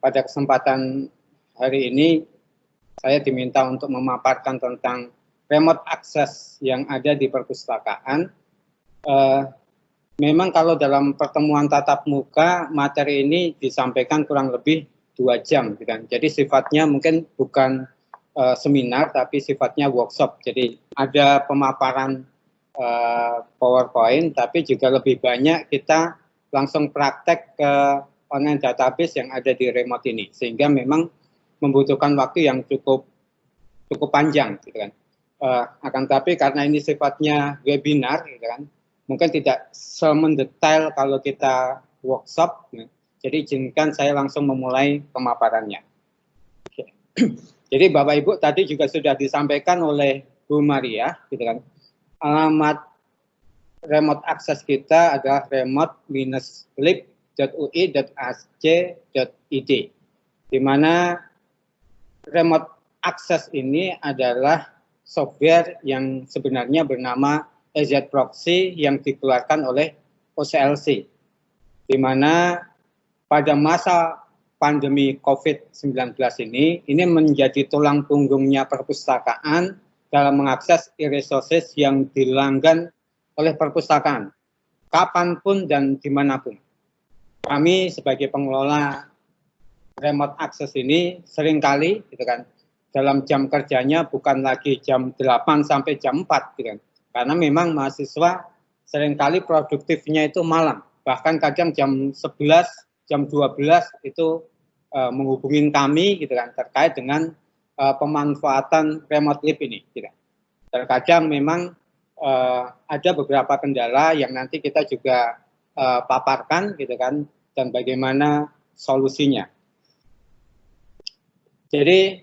Pada kesempatan hari ini, saya diminta untuk memaparkan tentang remote access yang ada di perpustakaan. Memang kalau dalam pertemuan tatap muka, materi ini disampaikan kurang lebih 2 jam. Kan? Jadi sifatnya mungkin bukan seminar, tapi sifatnya workshop. Jadi ada pemaparan PowerPoint, tapi juga lebih banyak kita langsung praktek ke online database yang ada di remote ini. Sehingga memang membutuhkan waktu yang cukup panjang. Gitu kan. Akan tapi karena ini sifatnya webinar, gitu kan, mungkin tidak semendetail kalau kita workshop, ya. Jadi izinkan saya langsung memulai pemaparannya. Oke. Jadi Bapak Ibu tadi juga sudah disampaikan oleh Bu Maria, gitu kan. Alamat remote access kita adalah remote-lib.ui.ac.id, di mana remote access ini adalah software yang sebenarnya bernama EZ Proxy yang dikeluarkan oleh OCLC, di mana pada masa pandemi COVID-19 ini menjadi tulang punggungnya perpustakaan dalam mengakses e-resources yang dilanggan oleh perpustakaan, kapanpun dan dimanapun. Kami sebagai pengelola remote access ini seringkali, gitu kan, dalam jam kerjanya bukan lagi jam 8 sampai jam 4, gitu kan. Karena memang mahasiswa seringkali produktifnya itu malam, bahkan kadang jam 11, jam 12 itu menghubungin kami, gitu kan, terkait dengan pemanfaatan remote lib ini. Gitu. Terkadang memang ada beberapa kendala yang nanti kita juga paparkan, gitu kan, dan bagaimana solusinya. Jadi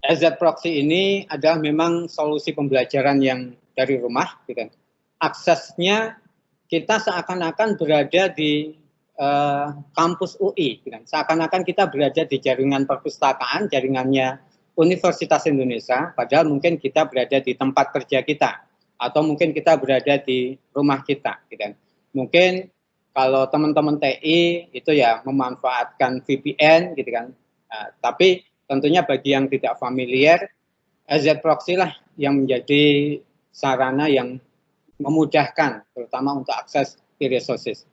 EZ Proxy ini adalah memang solusi pembelajaran yang dari rumah, gitu. Aksesnya kita seakan-akan berada di kampus UI, gitu. Seakan-akan kita berada di jaringan perpustakaan, jaringannya Universitas Indonesia, padahal mungkin kita berada di tempat kerja kita, atau mungkin kita berada di rumah kita. Gitu. Mungkin kalau teman-teman TI itu ya memanfaatkan VPN, gitu kan. Tapi tentunya bagi yang tidak familiar, EZ Proxy lah yang menjadi sarana yang memudahkan, terutama untuk akses e-resources.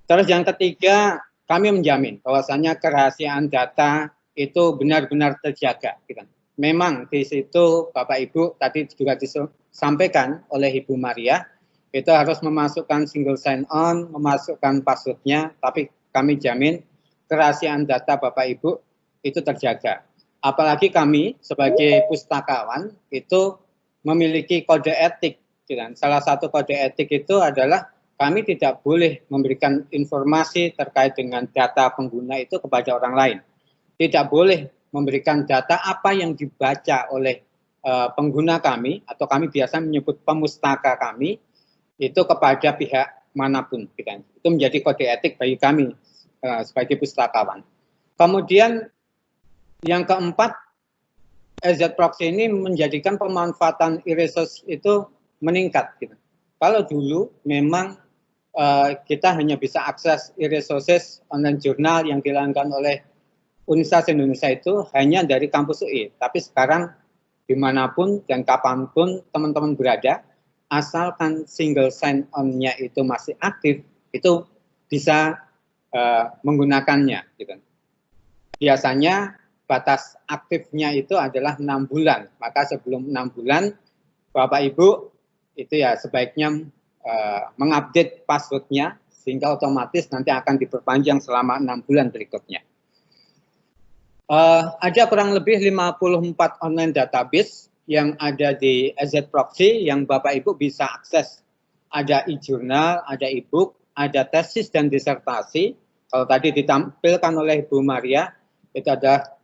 Terus yang ketiga, kami menjamin bahwasannya kerahasiaan data itu benar-benar terjaga. Gitu. Memang di situ Bapak Ibu tadi juga disampaikan oleh Ibu Maria, itu harus memasukkan single sign-on, memasukkan password-nya, tapi kami jamin kerahasiaan data Bapak Ibu itu terjaga. Apalagi kami sebagai pustakawan itu memiliki kode etik. Dan salah satu kode etik itu adalah kami tidak boleh memberikan informasi terkait dengan data pengguna itu kepada orang lain. Tidak boleh memberikan data apa yang dibaca oleh pengguna kami, atau kami biasa menyebut pemustaka kami, itu kepada pihak manapun. Itu menjadi kode etik bagi kami sebagai pustakawan. Kemudian yang keempat, EZ Proxy ini menjadikan pemanfaatan e-resource itu meningkat. Gitu. Kalau dulu memang kita hanya bisa akses e-resources online jurnal yang dilanggan oleh Universitas Indonesia itu hanya dari kampus UI. Tapi sekarang dimanapun dan kapanpun teman-teman berada, asalkan single sign-on-nya itu masih aktif, itu bisa menggunakannya. Gitu. Biasanya batas aktifnya itu adalah 6 bulan. Maka sebelum 6 bulan, Bapak Ibu itu ya sebaiknya mengupdate password-nya, sehingga otomatis nanti akan diperpanjang selama 6 bulan berikutnya. Ada kurang lebih 54 online database yang ada di EZ Proxy yang Bapak Ibu bisa akses. Ada e-journal, ada e-book, ada tesis dan disertasi. Kalau tadi ditampilkan oleh Bu Maria, itu ada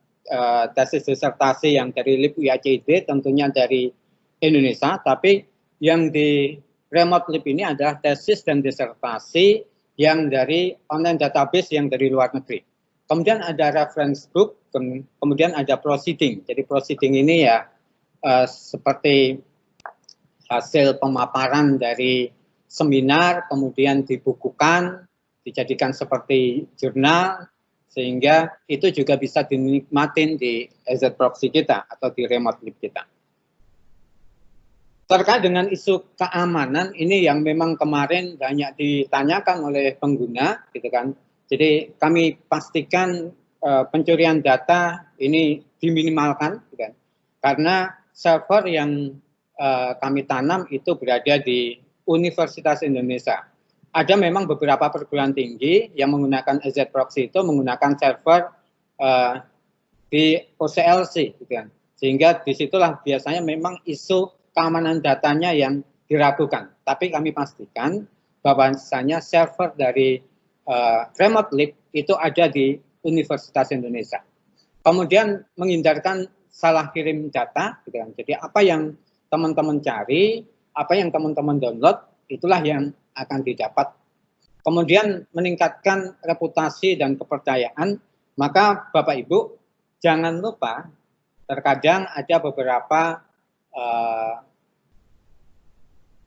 tesis disertasi yang dari LIB UIACID, tentunya dari Indonesia, tapi yang di remote lib ini adalah tesis dan disertasi yang dari online database yang dari luar negeri. Kemudian ada reference book, kemudian ada proceeding. Jadi proceeding ini ya seperti hasil pemaparan dari seminar, kemudian dibukukan, dijadikan seperti jurnal, sehingga itu juga bisa dinikmatin di EZ Proxy kita atau di remote lab kita. Terkait dengan isu keamanan ini yang memang kemarin banyak ditanyakan oleh pengguna, gitu kan. Jadi kami pastikan pencurian data ini diminimalkan, gitu kan. Karena server yang kami tanam itu berada di Universitas Indonesia. Ada memang beberapa perguruan tinggi yang menggunakan EZ Proxy itu menggunakan server di OCLC, gitu kan. Sehingga disitulah biasanya memang isu keamanan datanya yang diragukan. Tapi kami pastikan bahwasanya server dari remote lab itu ada di Universitas Indonesia. Kemudian menghindarkan salah kirim data, gitu kan. Jadi apa yang teman-teman cari, apa yang teman-teman download, itulah yang akan didapat. Kemudian meningkatkan reputasi dan kepercayaan, maka Bapak Ibu jangan lupa terkadang ada beberapa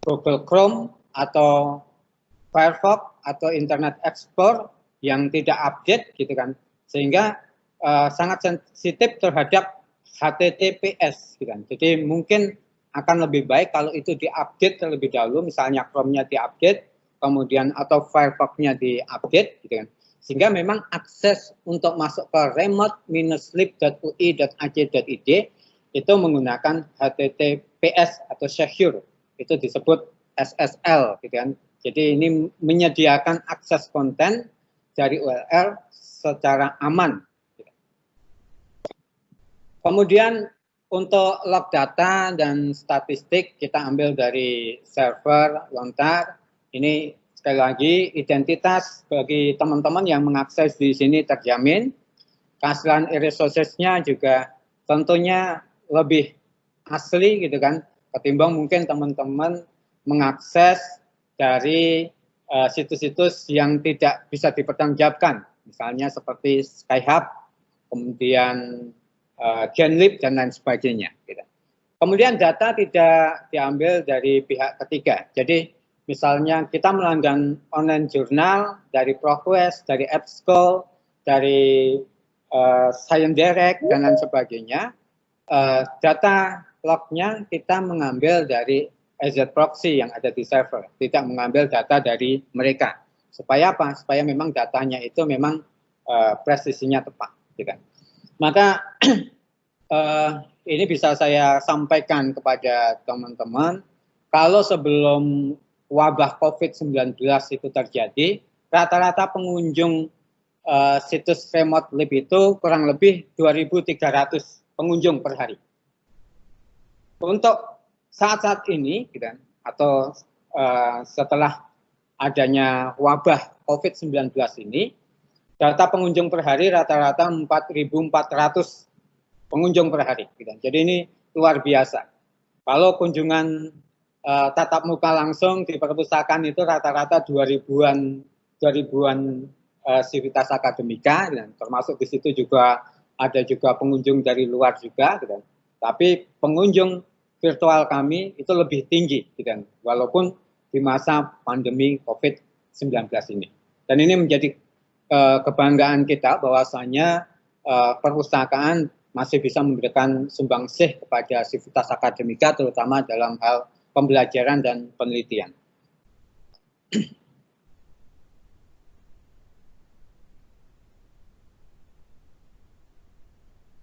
Google Chrome atau Firefox atau Internet Explorer yang tidak update, gitu kan, sehingga sangat sensitif terhadap HTTPS, gitu kan. Jadi mungkin akan lebih baik kalau itu diupdate terlebih dahulu, misalnya Chrome-nya diupdate, kemudian atau Firefox-nya diupdate, gitu kan, sehingga memang akses untuk masuk ke remote-lib.ui.ac.id itu menggunakan HTTPS atau secure, itu disebut SSL, gitu kan. Jadi ini menyediakan akses konten dari URL secara aman. Kemudian untuk log data dan statistik kita ambil dari server lontar. Ini sekali lagi identitas bagi teman-teman yang mengakses di sini terjamin. Keaslian resources-nya juga tentunya lebih asli, gitu kan, ketimbang mungkin teman-teman mengakses dari situs-situs yang tidak bisa dipertanggungjawabkan, misalnya seperti Skyhub, kemudian Genlib dan lain sebagainya, gitu. Kemudian data tidak diambil dari pihak ketiga. Jadi misalnya kita melanggan online jurnal dari ProQuest, dari EBSCO, dari Science Direct dan lain sebagainya. Data lognya kita mengambil dari EZ Proxy yang ada di server, tidak mengambil data dari mereka. Supaya apa? Supaya memang datanya itu memang presisinya tepat, gitu. Maka ini bisa saya sampaikan kepada teman-teman, kalau sebelum wabah COVID-19 itu terjadi, rata-rata pengunjung situs remote lab itu kurang lebih 2.300 pengunjung per hari. Untuk saat-saat ini, gitu, atau setelah adanya wabah COVID-19 ini, data pengunjung per hari rata-rata 4.400 pengunjung per hari. Gitu. Jadi ini luar biasa. Kalau kunjungan tatap muka langsung di perpustakaan itu rata-rata 2000-an sivitas akademika, gitu. Termasuk di situ juga ada juga pengunjung dari luar juga, gitu. Tapi pengunjung virtual kami itu lebih tinggi, gitu, walaupun di masa pandemi COVID-19 ini. Dan ini menjadi kebanggaan kita bahwasanya perpustakaan masih bisa memberikan sumbangsih kepada sivitas akademika, terutama dalam hal pembelajaran dan penelitian.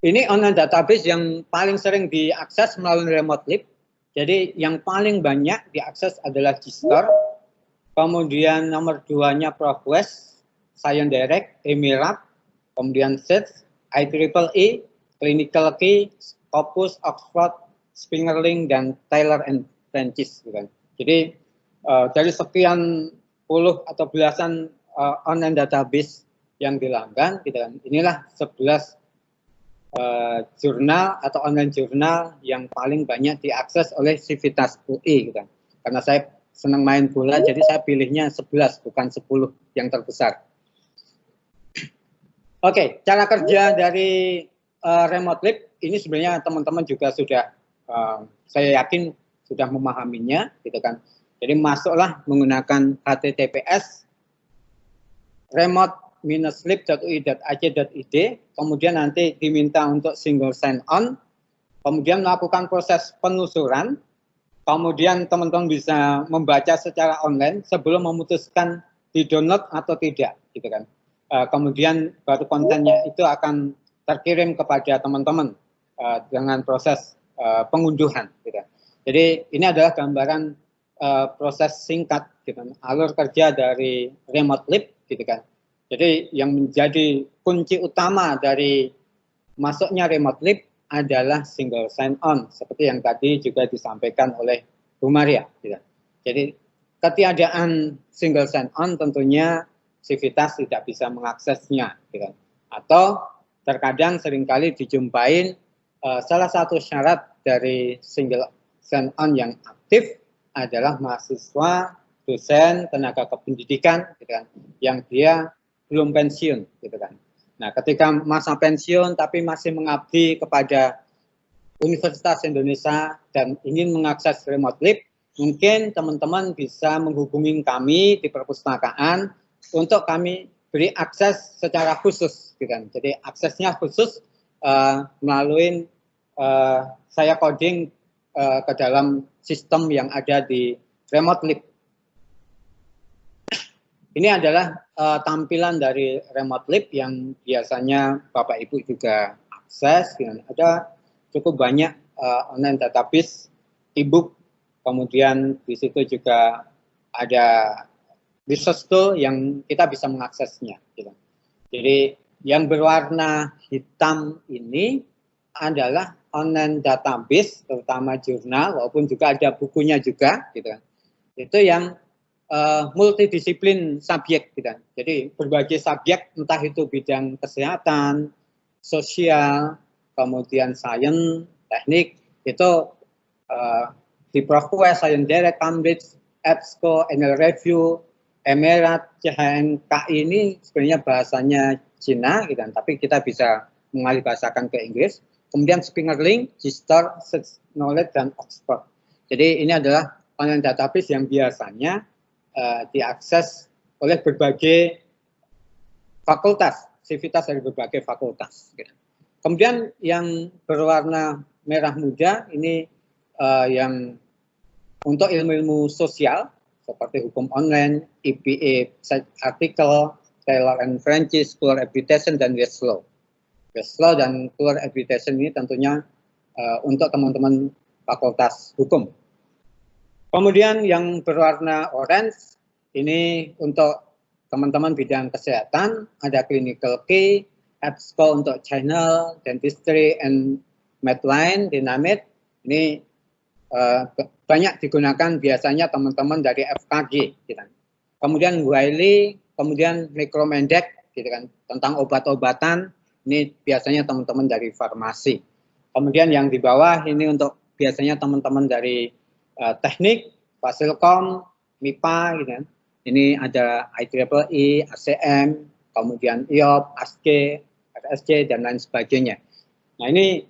Ini online database yang paling sering diakses melalui remote lab. Jadi yang paling banyak diakses adalah GStore, kemudian nomor 2-nya ProQuest, Science Direct, Emirap, kemudian SEarch, IEEE, Clinical Key, Scopus, Oxford, Spingerling, dan Taylor and Francis. Jadi dari sekian puluh atau belasan online database yang dilanggan, inilah 11 jurnal atau online jurnal yang paling banyak diakses oleh Sivitas UI. Gitu. Karena saya senang main bola, jadi saya pilihnya 11, bukan 10 yang terbesar. Oke, cara kerja dari remote lab ini sebenarnya teman-teman juga sudah, saya yakin sudah memahaminya, gitu kan. Jadi masuklah menggunakan HTTPS remote-lib.ui.ac.id, kemudian nanti diminta untuk single sign on, kemudian melakukan proses penelusuran, kemudian teman-teman bisa membaca secara online sebelum memutuskan di-download atau tidak, gitu kan. Kemudian baru kontennya itu akan terkirim kepada teman-teman dengan proses pengunduhan, gitu. Jadi ini adalah gambaran proses singkat, gitu kan, alur kerja dari remote lib, gitu kan. Jadi yang menjadi kunci utama dari masuknya remote lib adalah single sign on, seperti yang tadi juga disampaikan oleh Bu Maria, gitu. Jadi ketiadaan single sign on tentunya Civitas tidak bisa mengaksesnya, gitu. Atau terkadang seringkali dijumpain salah satu syarat dari single sign on yang aktif adalah mahasiswa, dosen, tenaga kependidikan, gitu kan, yang dia belum pensiun, gitu kan. Nah, ketika masa pensiun tapi masih mengabdi kepada Universitas Indonesia dan ingin mengakses remote lib, mungkin teman-teman bisa menghubungi kami di perpustakaan untuk kami beri akses secara khusus, gitu kan. Jadi aksesnya khusus melalui saya coding ke dalam sistem yang ada di remote lib. Ini adalah tampilan dari remote lib yang biasanya Bapak Ibu juga akses. Ada cukup banyak online database, e-book, kemudian di situ juga ada resource tool yang kita bisa mengaksesnya. Jadi yang berwarna hitam ini adalah online database, terutama jurnal, walaupun juga ada bukunya juga, gitu kan. Itu yang multidisiplin subjek, gitu kan. Jadi berbagai subjek, entah itu bidang kesehatan, sosial, kemudian sains, teknik, itu di ProQuest, Science Direct, Cambridge, EBSCO, Annual Review, Emirat, CHNKI ini sebenarnya bahasanya Cina, gitu kan. Tapi kita bisa mengalih bahasakan ke Inggris. Kemudian Spingerlink, Gistor, Search Knowledge, dan Oxford. Jadi ini adalah online database yang biasanya diakses oleh berbagai fakultas, Civitas dari berbagai fakultas. Kemudian yang berwarna merah muda ini yang untuk ilmu-ilmu sosial seperti hukum online, EPA, artikel, Taylor and Francis, School Reputation, dan Westlaw. Westlaw dan School Reputation ini tentunya untuk teman-teman fakultas hukum. Kemudian yang berwarna orange ini untuk teman-teman bidang kesehatan, ada clinical key, EBSCO untuk channel, dentistry, and medline, dynamit. Ini banyak digunakan biasanya teman-teman dari FKG. Gitu. Kemudian Wiley, kemudian Micromendec, gitu kan, tentang obat-obatan, ini biasanya teman-teman dari farmasi. Kemudian yang di bawah ini untuk biasanya teman-teman dari teknik, Fasilkom, MIPA, gitu kan. Ini ada IEEE, ACM, kemudian IOP, ASCII, RSC, dan lain sebagainya. Nah ini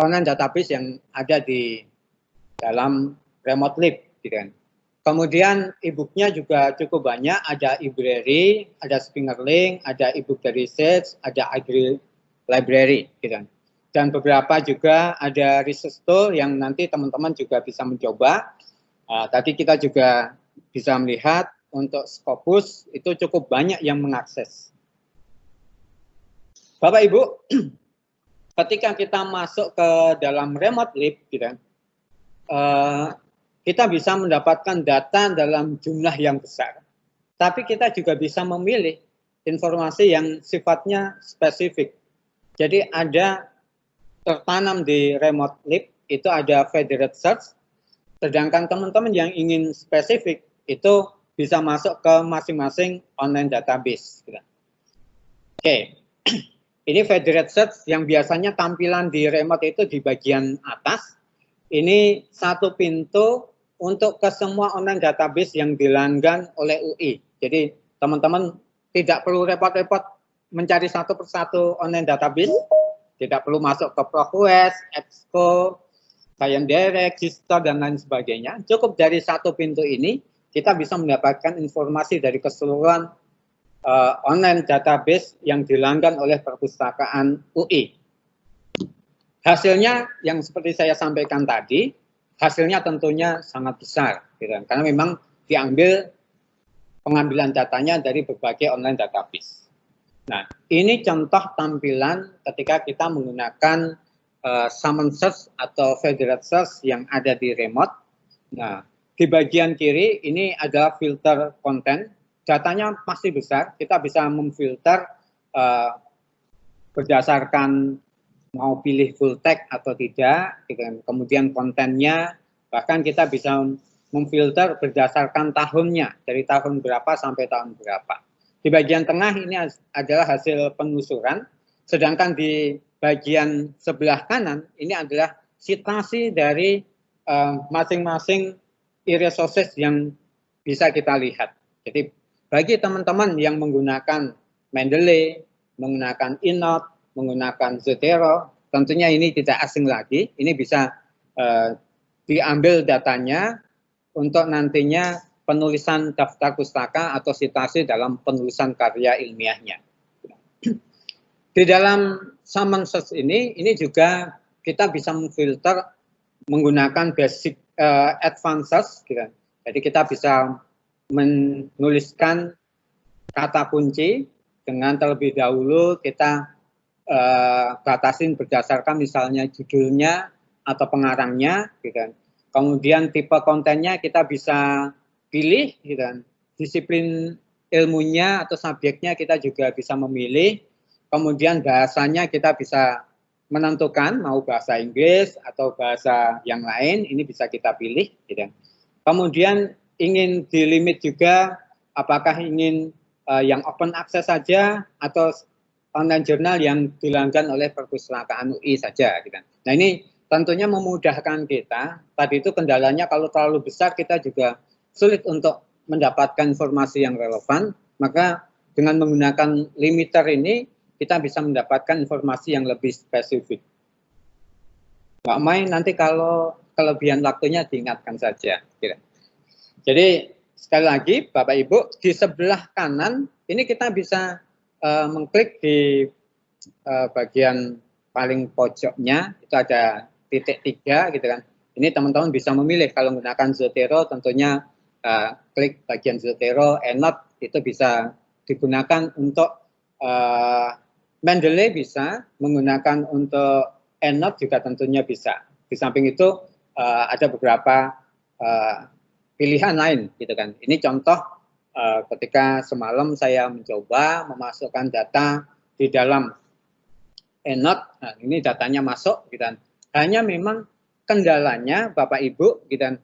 online database yang ada di dalam remote lib, gitu kan. Kemudian e-booknya juga cukup banyak, ada e-library, ada Spingerlink, ada e-book dari Search, ada Agri Library, gitu kan. Dan beberapa juga ada resource tool yang nanti teman-teman juga bisa mencoba. Tadi kita juga bisa melihat untuk Scopus itu cukup banyak yang mengakses. Bapak Ibu, ketika kita masuk ke dalam remote lib, gitu, kita bisa mendapatkan data dalam jumlah yang besar. Tapi kita juga bisa memilih informasi yang sifatnya spesifik. Jadi ada tertanam di remote lib, itu ada federated search, sedangkan teman-teman yang ingin spesifik itu bisa masuk ke masing-masing online database. Oke, ini federated search yang biasanya tampilan di remote itu di bagian atas. Ini satu pintu untuk ke semua online database yang dilanggan oleh UI. Jadi teman-teman tidak perlu repot-repot mencari satu persatu online database. Tidak perlu masuk ke ProQuest, EBSCO, Science Direct, Register, dan lain sebagainya. Cukup dari satu pintu ini, kita bisa mendapatkan informasi dari keseluruhan online database yang dilanggan oleh perpustakaan UI. Hasilnya yang seperti saya sampaikan tadi, hasilnya tentunya sangat besar, gitu, karena memang diambil pengambilan datanya dari berbagai online database. Nah, ini contoh tampilan ketika kita menggunakan summon search atau federate search yang ada di remote. Nah, di bagian kiri ini adalah filter konten. Datanya pasti besar. Kita bisa memfilter berdasarkan mau pilih full text atau tidak. Kemudian kontennya, bahkan kita bisa memfilter berdasarkan tahunnya, dari tahun berapa sampai tahun berapa. Di bagian tengah ini adalah hasil penelusuran. Sedangkan di bagian sebelah kanan ini adalah citasi dari masing-masing e-resources yang bisa kita lihat. Jadi bagi teman-teman yang menggunakan Mendeley, menggunakan EndNote, menggunakan Zotero, tentunya ini tidak asing lagi. Ini bisa diambil datanya untuk nantinya penulisan daftar pustaka atau citasi dalam penulisan karya ilmiahnya. Di dalam summon search ini juga kita bisa memfilter menggunakan basic advanced search, gitu. Jadi kita bisa menuliskan kata kunci dengan terlebih dahulu kita batasin berdasarkan misalnya judulnya atau pengarangnya, gitu. Kemudian tipe kontennya kita bisa pilih, gitu. Disiplin ilmunya atau subjeknya kita juga bisa memilih. Kemudian bahasanya kita bisa menentukan mau bahasa Inggris atau bahasa yang lain, ini bisa kita pilih, gitu. Kemudian ingin dilimit juga apakah ingin yang open access saja atau online jurnal yang dilanggan oleh perpustakaan UI saja, gitu. Nah, ini tentunya memudahkan kita. Tadi itu kendalanya kalau terlalu besar kita juga sulit untuk mendapatkan informasi yang relevan, maka dengan menggunakan limiter ini kita bisa mendapatkan informasi yang lebih spesifik. Mbak Mai, nanti kalau kelebihan waktunya diingatkan saja. Jadi sekali lagi Bapak Ibu, di sebelah kanan ini kita bisa mengklik di bagian paling pojoknya, itu ada titik 3, gitu kan. Ini teman-teman bisa memilih, kalau menggunakan Zotero tentunya klik bagian Zotero, EndNote itu bisa digunakan untuk Mendeley, bisa menggunakan untuk EndNote juga tentunya bisa. Di samping itu ada beberapa pilihan lain, gitu kan. Ini contoh ketika semalam saya mencoba memasukkan data di dalam EndNote. Nah, ini datanya masuk, gitu kan. Hanya memang kendalanya Bapak Ibu, gitu kan,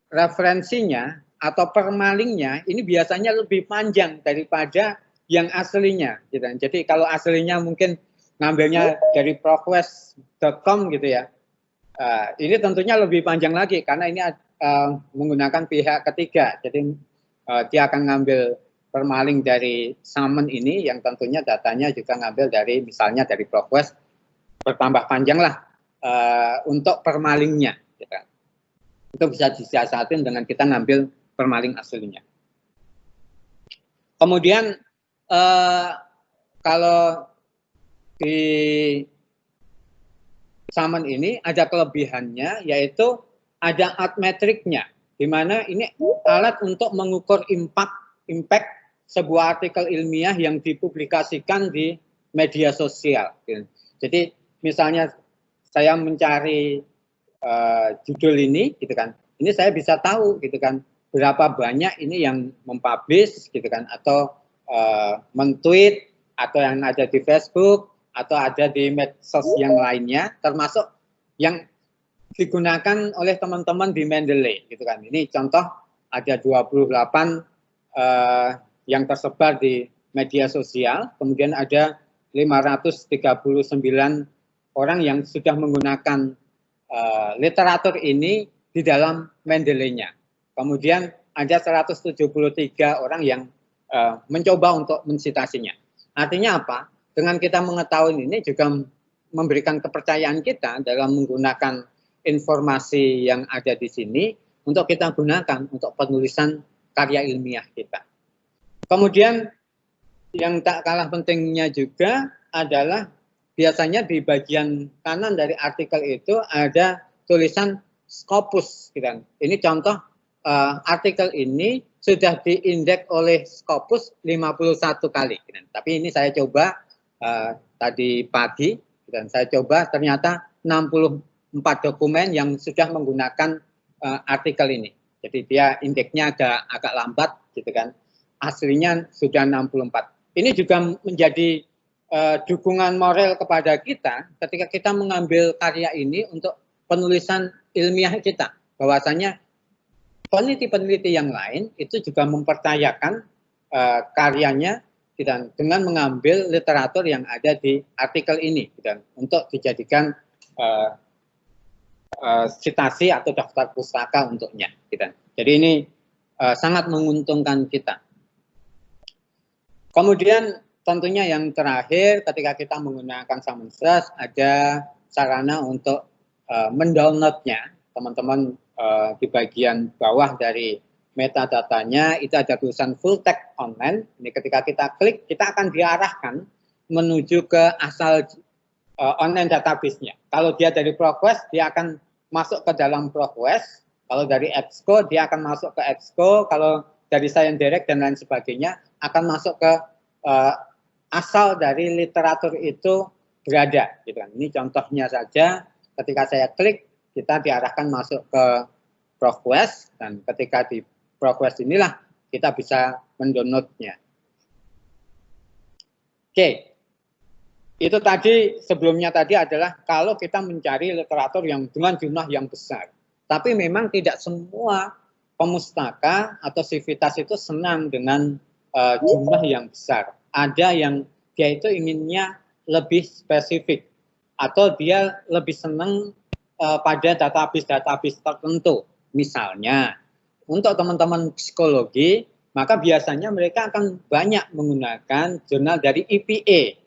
referensinya atau permalingnya ini biasanya lebih panjang daripada yang aslinya, gitu. Jadi kalau aslinya mungkin ngambilnya dari ProQuest.com, gitu ya, ini tentunya lebih panjang lagi karena ini menggunakan pihak ketiga. Jadi dia akan ngambil permaling dari summon ini yang tentunya datanya juga ngambil dari misalnya dari ProQuest, bertambah panjang lah untuk permalingnya, gitu. Itu bisa disiasatin dengan kita ngambil permaling aslinya. Kemudian kalau di summon ini ada kelebihannya, yaitu ada altmetricnya, di mana ini alat untuk mengukur impact sebuah artikel ilmiah yang dipublikasikan di media sosial. Jadi misalnya saya mencari judul ini, gitu kan, ini saya bisa tahu, gitu kan, berapa banyak ini yang mempublish, gitu kan, atau mentweet, atau yang ada di Facebook, atau ada di medsos yang lainnya, termasuk yang digunakan oleh teman-teman di Mendeley, gitu kan. Ini contoh ada 28 yang tersebar di media sosial, kemudian ada 539 orang yang sudah menggunakan literatur ini di dalam Mendeley-nya. Kemudian ada 173 orang yang mencoba untuk mensitasinya. Artinya apa? Dengan kita mengetahui ini juga memberikan kepercayaan kita dalam menggunakan informasi yang ada di sini untuk kita gunakan untuk penulisan karya ilmiah kita. Kemudian yang tak kalah pentingnya juga adalah biasanya di bagian kanan dari artikel itu ada tulisan Scopus. Gitu. Ini contoh artikel ini sudah diindeks oleh Scopus 51 kali. Gitu. Tapi ini saya coba tadi pagi dan saya coba ternyata 64 dokumen yang sudah menggunakan artikel ini. Jadi dia indeksnya agak lambat gitu kan. Aslinya sudah 64. Ini juga menjadi dukungan moral kepada kita ketika kita mengambil karya ini untuk penulisan ilmiah kita. Bahwasanya peneliti-peneliti yang lain itu juga mempercayakan karyanya dan dengan mengambil literatur yang ada di artikel ini dan untuk dijadikan citasi atau daftar pustaka untuknya. Jadi ini sangat menguntungkan kita. Kemudian tentunya yang terakhir ketika kita menggunakan Summonsys ada sarana untuk mendownloadnya. Teman-teman di bagian bawah dari metadatanya itu ada tulisan full text online. Ini ketika kita klik kita akan diarahkan menuju ke asal online database-nya. Kalau dia dari ProQuest dia akan masuk ke dalam ProQuest. Kalau dari EBSCO dia akan masuk ke EBSCO. Kalau dari ScienceDirect dan lain sebagainya akan masuk ke asal dari literatur itu berada. Gitu kan. Ini contohnya saja. Ketika saya klik kita diarahkan masuk ke ProQuest dan ketika di ProQuest inilah kita bisa mendownloadnya. Oke, itu tadi sebelumnya tadi adalah kalau kita mencari literatur yang dengan jumlah yang besar. Tapi memang tidak semua pemustaka atau sivitas itu senang dengan jumlah yang besar. Ada yang dia itu inginnya lebih spesifik atau dia lebih senang pada database-database tertentu. Misalnya, untuk teman-teman psikologi, maka biasanya mereka akan banyak menggunakan jurnal dari EPA.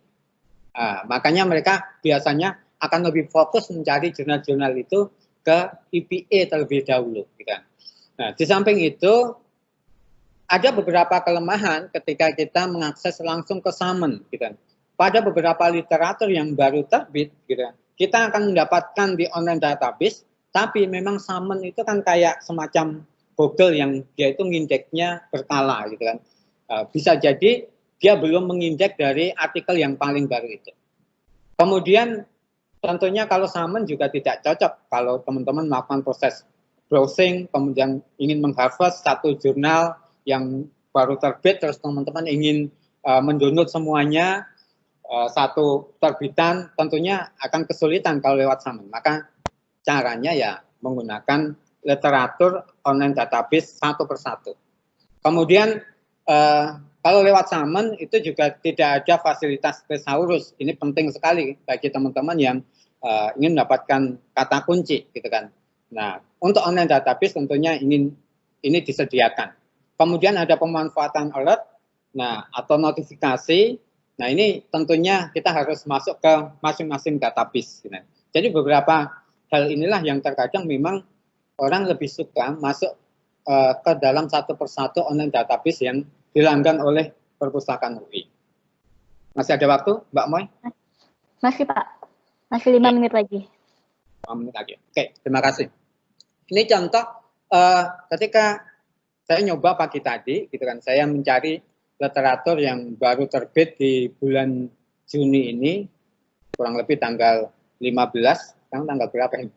Makanya mereka biasanya akan lebih fokus mencari jurnal-jurnal itu ke EPA terlebih dahulu. Nah, di samping itu, ada beberapa kelemahan ketika kita mengakses langsung ke Summon. Pada beberapa literatur yang baru terbit, kita akan mendapatkan di online database, tapi memang Summon itu kan kayak semacam Google yang dia itu mengindeksnya berkala, gitu kan. Bisa jadi dia belum mengindeks dari artikel yang paling baru itu. Kemudian tentunya kalau Summon juga tidak cocok kalau teman-teman melakukan proses browsing, kemudian ingin mengharvest satu jurnal yang baru terbit, terus teman-teman ingin mendownload semuanya, satu terbitan tentunya akan kesulitan kalau lewat Summon. Maka caranya ya menggunakan literatur online database satu persatu. Kemudian kalau lewat Summon itu juga tidak ada fasilitas thesaurus. Ini penting sekali bagi teman-teman yang ingin mendapatkan kata kunci, gitu kan. Nah, untuk online database tentunya ini disediakan. Kemudian ada pemanfaatan alert, nah atau notifikasi. Nah ini tentunya kita harus masuk ke masing-masing database. Jadi beberapa hal inilah yang terkadang memang orang lebih suka masuk ke dalam satu persatu online database yang dilanggan oleh Perpustakaan UI. Masih ada waktu, Mbak Moy? Masih Pak, masih 5 menit lagi. 5 menit lagi. Oke, terima kasih. Ini contoh ketika saya nyoba pagi tadi, gitu kan, saya mencari literatur yang baru terbit di bulan Juni ini, kurang lebih tanggal 15, sekarang tanggal berapa ini?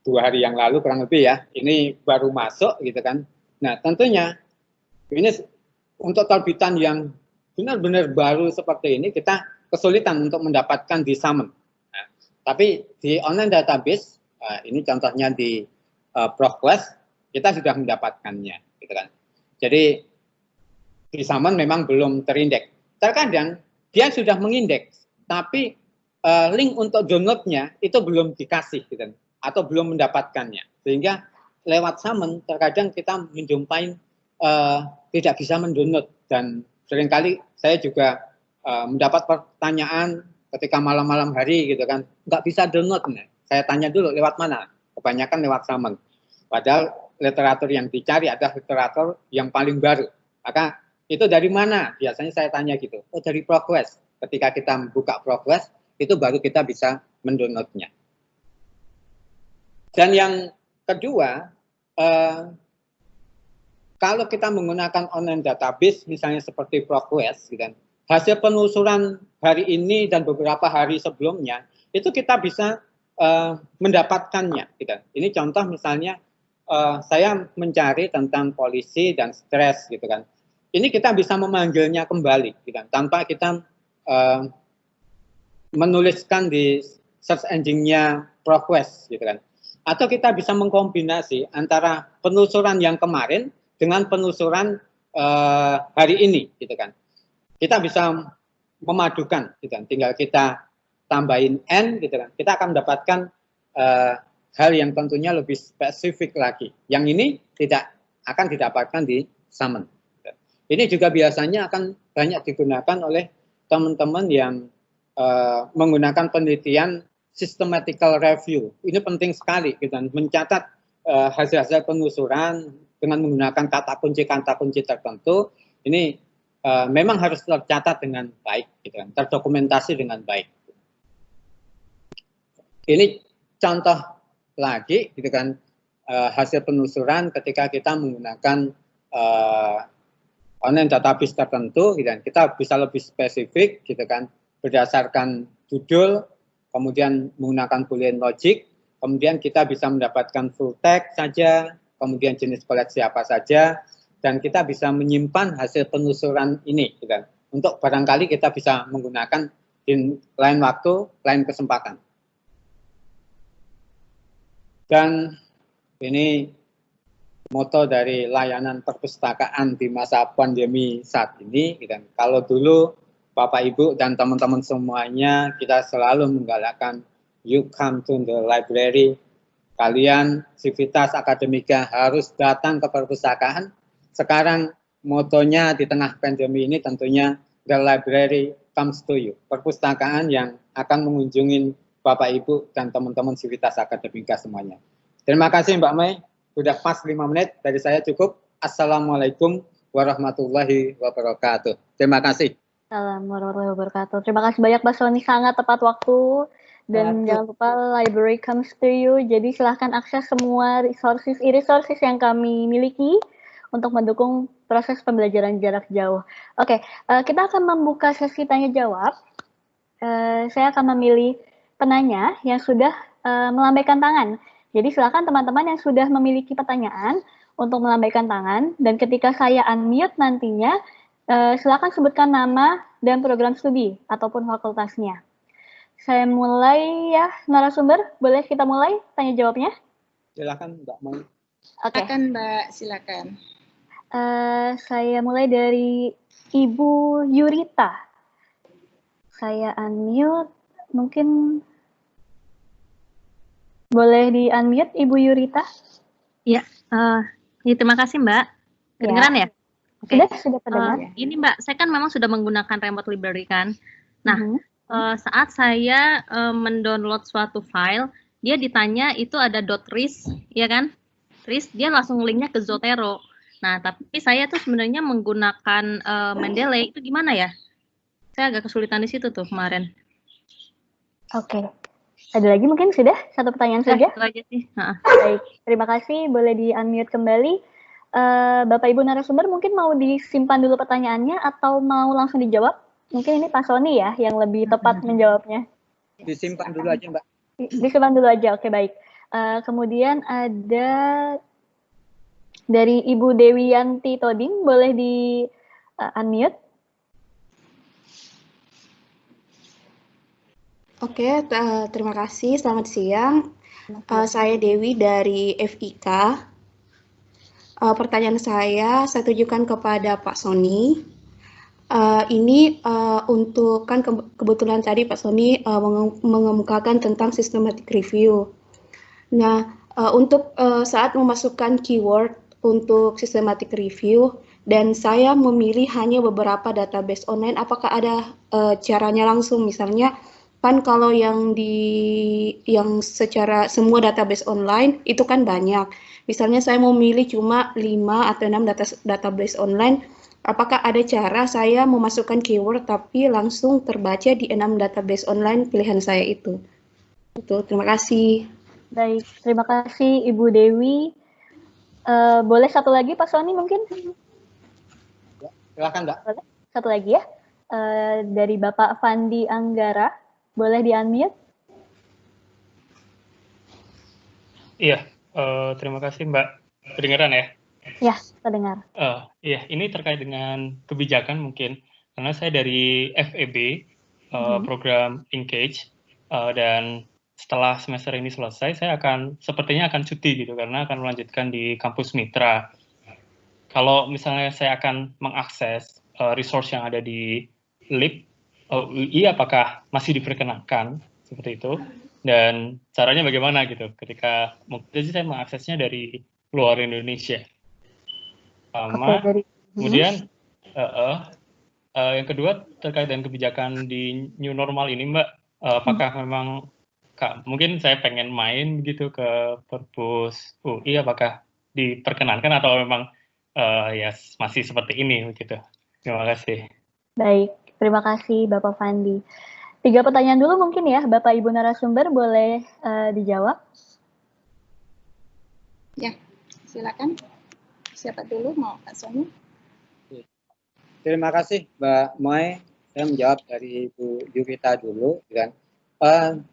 2 hari yang lalu kurang lebih ya, ini baru masuk gitu kan. Nah tentunya ini untuk terbitan yang benar-benar baru seperti ini kita kesulitan untuk mendapatkan di Summon. Nah, tapi di online database, ini contohnya di ProQuest, kita sudah mendapatkannya gitu kan. Jadi di Summon memang belum terindeks. Terkadang dia sudah mengindeks, tapi link untuk downloadnya itu belum dikasih, gitu, atau belum mendapatkannya. Sehingga lewat Summon terkadang kita menjumpai tidak bisa mendownload. Dan seringkali saya juga mendapat pertanyaan ketika malam-malam hari gitu kan, nggak bisa download nih. Saya tanya dulu lewat mana? Kebanyakan lewat Summon. Padahal literatur yang dicari adalah literatur yang paling baru. Maka itu dari mana? Biasanya saya tanya gitu. Oh, dari ProQuest. Ketika kita buka ProQuest, itu baru kita bisa mendownloadnya. Dan yang kedua, kalau kita menggunakan online database, misalnya seperti ProQuest, gitu kan, hasil penelusuran hari ini dan beberapa hari sebelumnya, itu kita bisa mendapatkannya. Gitu. Ini contoh misalnya, saya mencari tentang polisi dan stres, gitu kan. Ini kita bisa memanggilnya kembali, gitu kan, tanpa kita menuliskan di search engine-nya ProQuest, gitu kan. Atau kita bisa mengkombinasi antara penelusuran yang kemarin dengan penelusuran hari ini, gitu kan. Kita bisa memadukan, gitu kan. Tinggal kita tambahin N, gitu kan. Kita akan mendapatkan hal yang tentunya lebih spesifik lagi. Yang ini tidak akan didapatkan di Summon. Ini juga biasanya akan banyak digunakan oleh teman-teman yang menggunakan penelitian systematical review. Ini penting sekali, gitu kan. Mencatat hasil-hasil penelusuran dengan menggunakan kata kunci tertentu. Ini memang harus tercatat dengan baik, gitu kan. Terdokumentasi dengan baik. Ini contoh lagi, gitu kan, hasil penelusuran ketika kita menggunakan online database tertentu, gitu kan. Kita bisa lebih spesifik, gitu kan, berdasarkan judul, kemudian menggunakan Boolean logic, kemudian kita bisa mendapatkan full text saja, kemudian jenis koleksi apa saja, dan kita bisa menyimpan hasil penelusuran ini, gitu kan. Untuk barangkali kita bisa menggunakan di lain waktu, lain kesempatan. Dan ini moto dari layanan perpustakaan di masa pandemi saat ini, gitu kan. Kalau dulu Bapak Ibu dan teman-teman semuanya, kita selalu menggalakkan you come to the library. Kalian Civitas Akademika harus datang ke perpustakaan. Sekarang motonya di tengah pandemi ini tentunya the library comes to you. Perpustakaan yang akan mengunjungi Bapak Ibu dan teman-teman Civitas Akademika semuanya. Terima kasih Mbak Mei. Sudah pas 5 menit dari saya cukup. Assalamualaikum warahmatullahi wabarakatuh. Terima kasih. Assalamualaikum warahmatullahi wabarakatuh. Terima kasih banyak Mbak Sony, sangat tepat waktu. Dan jangan lupa library comes to you. Jadi silahkan akses semua e-resources yang kami miliki untuk mendukung proses pembelajaran jarak jauh. Oke, kita akan membuka sesi tanya jawab. Saya akan memilih penanya yang sudah melambaikan tangan. Jadi silakan teman-teman yang sudah memiliki pertanyaan untuk melambaikan tangan. Dan ketika saya unmute nantinya, silakan sebutkan nama dan program studi ataupun fakultasnya. Saya mulai ya, narasumber. Boleh kita mulai tanya jawabnya? Silakan Mbak Mai. Oke. Silakan Mbak, silakan. Saya mulai dari Ibu Yurita. Saya unmute. Mungkin boleh di-unmute Ibu Yurita? Ya, terima kasih Mbak. Kedengeran ya? Oke. Sudah terdengar. Ini Mbak, saya kan memang sudah menggunakan remote library kan. Nah, saat saya mendownload suatu file, dia ditanya itu ada .ris, ya kan? RIS, dia langsung linknya ke Zotero. Nah, tapi saya tuh sebenarnya menggunakan Mendeley, itu gimana ya? Saya agak kesulitan di situ tuh kemarin. Oke. Ada lagi mungkin sudah? Satu pertanyaan saja? Itu aja sih. Baik, terima kasih. Boleh di-unmute kembali. Bapak Ibu narasumber mungkin mau disimpan dulu pertanyaannya atau mau langsung dijawab? Mungkin ini Pak Sony ya yang lebih tepat menjawabnya. Disimpan dulu aja Mbak. Disimpan dulu aja, oke baik. Kemudian ada dari Ibu Dewi Yanti Toding, boleh di-unmute? Oke, terima kasih. Selamat siang. Saya Dewi dari FIK. Pertanyaan saya tujukan kepada Pak Sony. Ini untuk kan kebetulan tadi Pak Sony mengemukakan tentang systematic review. Nah, untuk saat memasukkan keyword untuk systematic review dan saya memilih hanya beberapa database online, apakah ada caranya langsung misalnya kan kalau yang secara semua database online itu kan banyak. Misalnya saya mau milih cuma 5 atau 6 database online, apakah ada cara saya memasukkan keyword tapi langsung terbaca di 6 database online pilihan saya itu? Itu, terima kasih. Baik, terima kasih Ibu Dewi. Boleh satu lagi Pak Sony mungkin? Silakan, Mbak. Boleh? Satu lagi ya. Dari Bapak Fandi Anggara, boleh di-unmute? Iya, terima kasih Mbak. Kedengaran ya? Ya, terdengar. Iya, ini terkait dengan kebijakan mungkin. Karena saya dari FEB, program Engage, dan setelah semester ini selesai, saya sepertinya akan cuti gitu, karena akan melanjutkan di kampus mitra. Kalau misalnya saya akan mengakses resource yang ada di LIP, UI apakah masih diperkenankan seperti itu? Dan caranya bagaimana gitu ketika mungkin saya mengaksesnya dari luar Indonesia. Kemudian yang kedua terkait dengan kebijakan di new normal ini Mbak, apakah memang mungkin saya pengen main gitu ke perpus UI, apakah diperkenankan atau memang ya masih seperti ini begitu. Terima kasih. Baik, terima kasih Bapak Fandi. 3 pertanyaan dulu mungkin ya, Bapak Ibu narasumber boleh dijawab. Ya, silakan. Siapa dulu mau Pak Sony? Terima kasih Mbak Moy. Saya menjawab dari Bu Yurita dulu. Kan?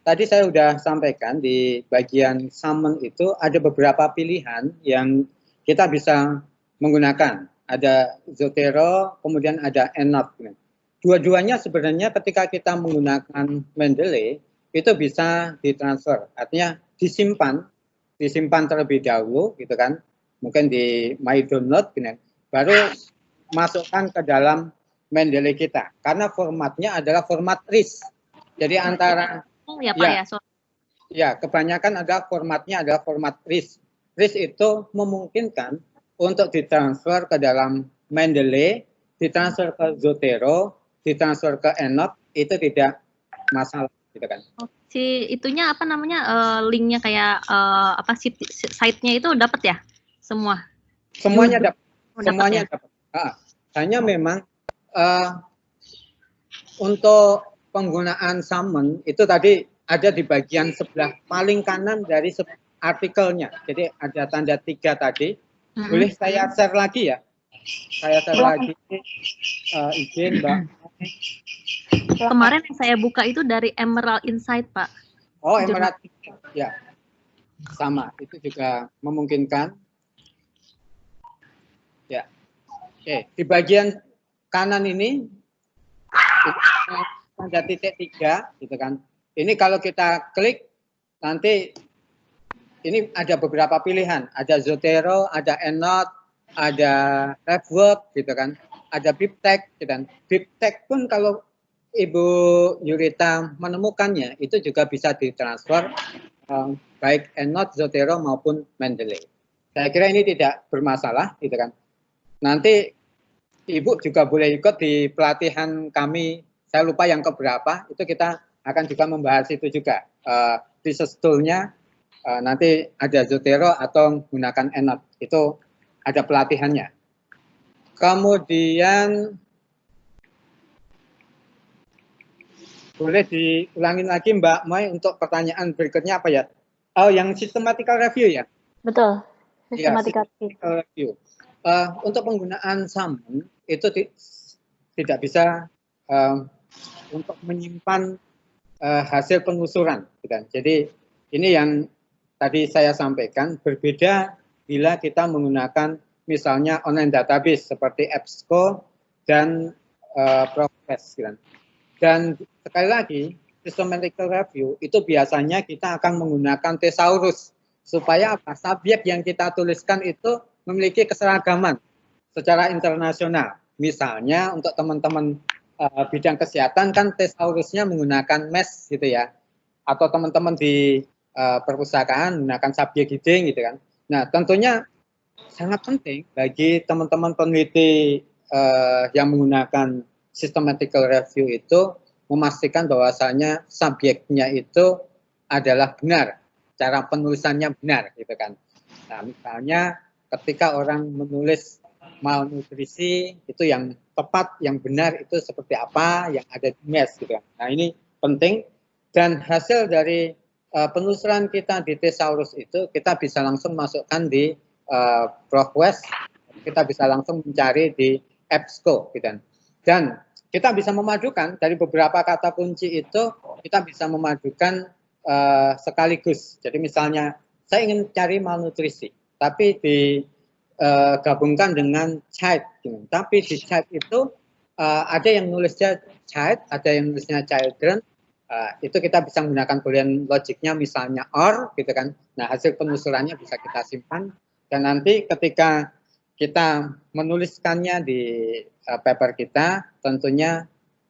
Tadi saya sudah sampaikan di bagian summon itu ada beberapa pilihan yang kita bisa menggunakan. Ada Zotero, kemudian ada EndNote. Dua-duanya sebenarnya ketika kita menggunakan Mendeley itu bisa ditransfer, artinya disimpan terlebih dahulu, gitu kan? Mungkin di My Download, gitu, baru masukkan ke dalam Mendeley kita, karena formatnya adalah format RIS. Jadi antara kebanyakan adalah formatnya adalah format RIS. RIS itu memungkinkan untuk ditransfer ke dalam Mendeley, ditransfer ke Zotero, ditransfer ke EndNote, itu tidak masalah, gitu kan? Si itunya apa namanya, linknya kayak site-nya itu dapat ya semua? Semuanya dapat. Semuanya dapat. Hanya memang untuk penggunaan summon itu tadi ada di bagian sebelah paling kanan dari artikelnya. Jadi ada tanda 3 tadi. Boleh saya share lagi ya? Saya share lagi. Izin Mbak. Kemarin yang saya buka itu dari Emerald Insight, Pak. Oh, Emerald Insight. Ya. Sama, itu juga memungkinkan. Ya. Oke, di bagian kanan ini ada titik 3, gitu kan. Ini kalau kita klik nanti ini ada beberapa pilihan, ada Zotero, ada EndNote, ada RefWork, gitu kan. Ada BibTeX, gitu kan. BibTeX pun kalau Ibu Yurita menemukannya itu juga bisa ditransfer baik EndNote, Zotero maupun Mendeley. Saya kira ini tidak bermasalah, gitu kan. Nanti Ibu juga boleh ikut di pelatihan kami, saya lupa yang keberapa, itu kita akan juga membahas itu juga. Research tool-nya nanti ada Zotero atau menggunakan EndNote, itu ada pelatihannya. Kemudian boleh diulangin lagi Mbak Moy untuk pertanyaan berikutnya apa ya? Oh, yang systematical review ya? Betul, systematical review. Untuk penggunaan summon itu tidak bisa untuk menyimpan hasil penelusuran. Jadi ini yang tadi saya sampaikan, berbeda bila kita menggunakan misalnya online database seperti EBSCO dan Progress. Dan sekali lagi, systematical review itu biasanya kita akan menggunakan thesaurus supaya apa? Subjek yang kita tuliskan itu memiliki keseragaman secara internasional. Misalnya untuk teman-teman bidang kesehatan kan thesaurusnya menggunakan MES gitu ya, atau teman-teman di perpustakaan menggunakan subjek heading gitu kan. Nah tentunya sangat penting bagi teman-teman peneliti yang menggunakan systematical review itu memastikan bahwasanya subjeknya itu adalah benar, cara penulisannya benar gitu kan. Nah, misalnya ketika orang menulis malnutrisi itu yang tepat, yang benar itu seperti apa yang ada di MES gitu kan. Nah, ini penting, dan hasil dari penelusuran kita di Thesaurus itu kita bisa langsung masukkan di ProfWest, kita bisa langsung mencari di EBSCO gitu kan. Dan kita bisa memadukan dari beberapa kata kunci itu, kita bisa memadukan sekaligus. Jadi misalnya saya ingin cari malnutrisi, tapi digabungkan dengan child. Gitu. Tapi di child itu ada yang nulisnya child, ada yang nulisnya children. Itu kita bisa menggunakan boolean logiknya misalnya or gitu kan. Nah, hasil penelusurannya bisa kita simpan, dan nanti ketika kita menuliskannya di paper kita, tentunya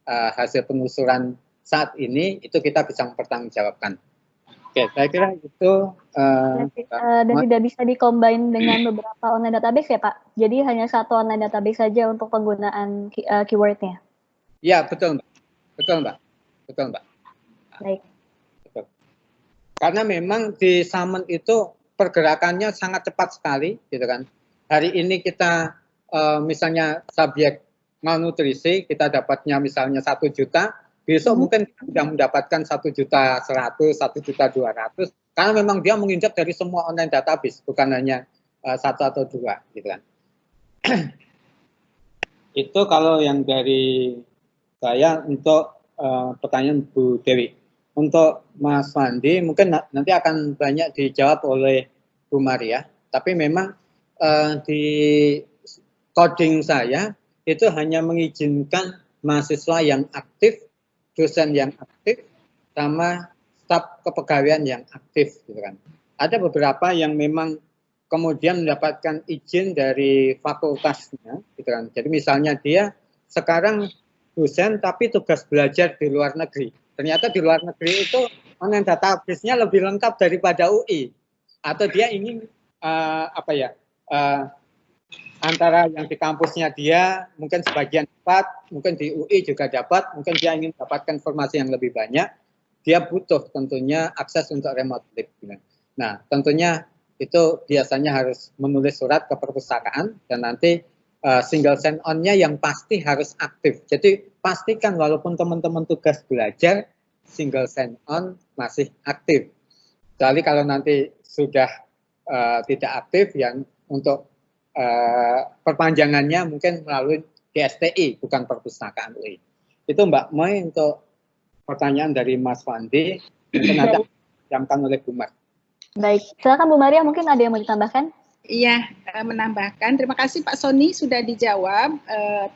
hasil penelusuran saat ini itu kita bisa mempertanggungjawabkan. Oke, saya kira itu dan tidak bisa dikombin dengan beberapa online database ya Pak. Jadi hanya satu online database saja untuk penggunaan keywordnya. Ya, betul Mbak. Betul Mbak. Betul Mbak. Baik. Betul. Karena memang di Summon itu pergerakannya sangat cepat sekali, gitu kan. Hari ini kita misalnya subjek malnutrisi, kita dapatnya misalnya 1 juta, besok mungkin kita sudah mendapatkan 1.100.000, 1.200.000, karena memang dia menginjak dari semua online database, bukan hanya 1 atau 2, gitu kan. Itu kalau yang dari saya untuk pertanyaan Bu Dewi. Untuk Mas Fandi mungkin nanti akan banyak dijawab oleh Bu Maria, tapi memang di coding saya itu hanya mengizinkan mahasiswa yang aktif, dosen yang aktif, sama staf kepegawaian yang aktif, gitu kan. Ada beberapa yang memang kemudian mendapatkan izin dari fakultasnya, gitu kan. Jadi misalnya dia sekarang dosen tapi tugas belajar di luar negeri. Ternyata di luar negeri itu online database-nya lebih lengkap daripada UI. Atau dia ingin antara yang di kampusnya dia mungkin sebagian dapat, mungkin di UI juga dapat, mungkin dia ingin dapatkan informasi yang lebih banyak, dia butuh tentunya akses untuk remote lab. Nah, tentunya itu biasanya harus menulis surat ke perpustakaan, dan nanti single sign-on-nya yang pasti harus aktif. Jadi pastikan walaupun teman-teman tugas belajar, single sign-on masih aktif. Kecuali kalau nanti sudah tidak aktif, yang untuk perpanjangannya mungkin melalui GSTI, bukan perpustakaan UI. Itu Mbak Moy untuk pertanyaan dari Mas Fandi, mungkin nanti dijamkan oleh Bu Mar. Baik, silakan Bu Maria, mungkin ada yang mau ditambahkan? Iya, menambahkan. Terima kasih Pak Sony sudah dijawab.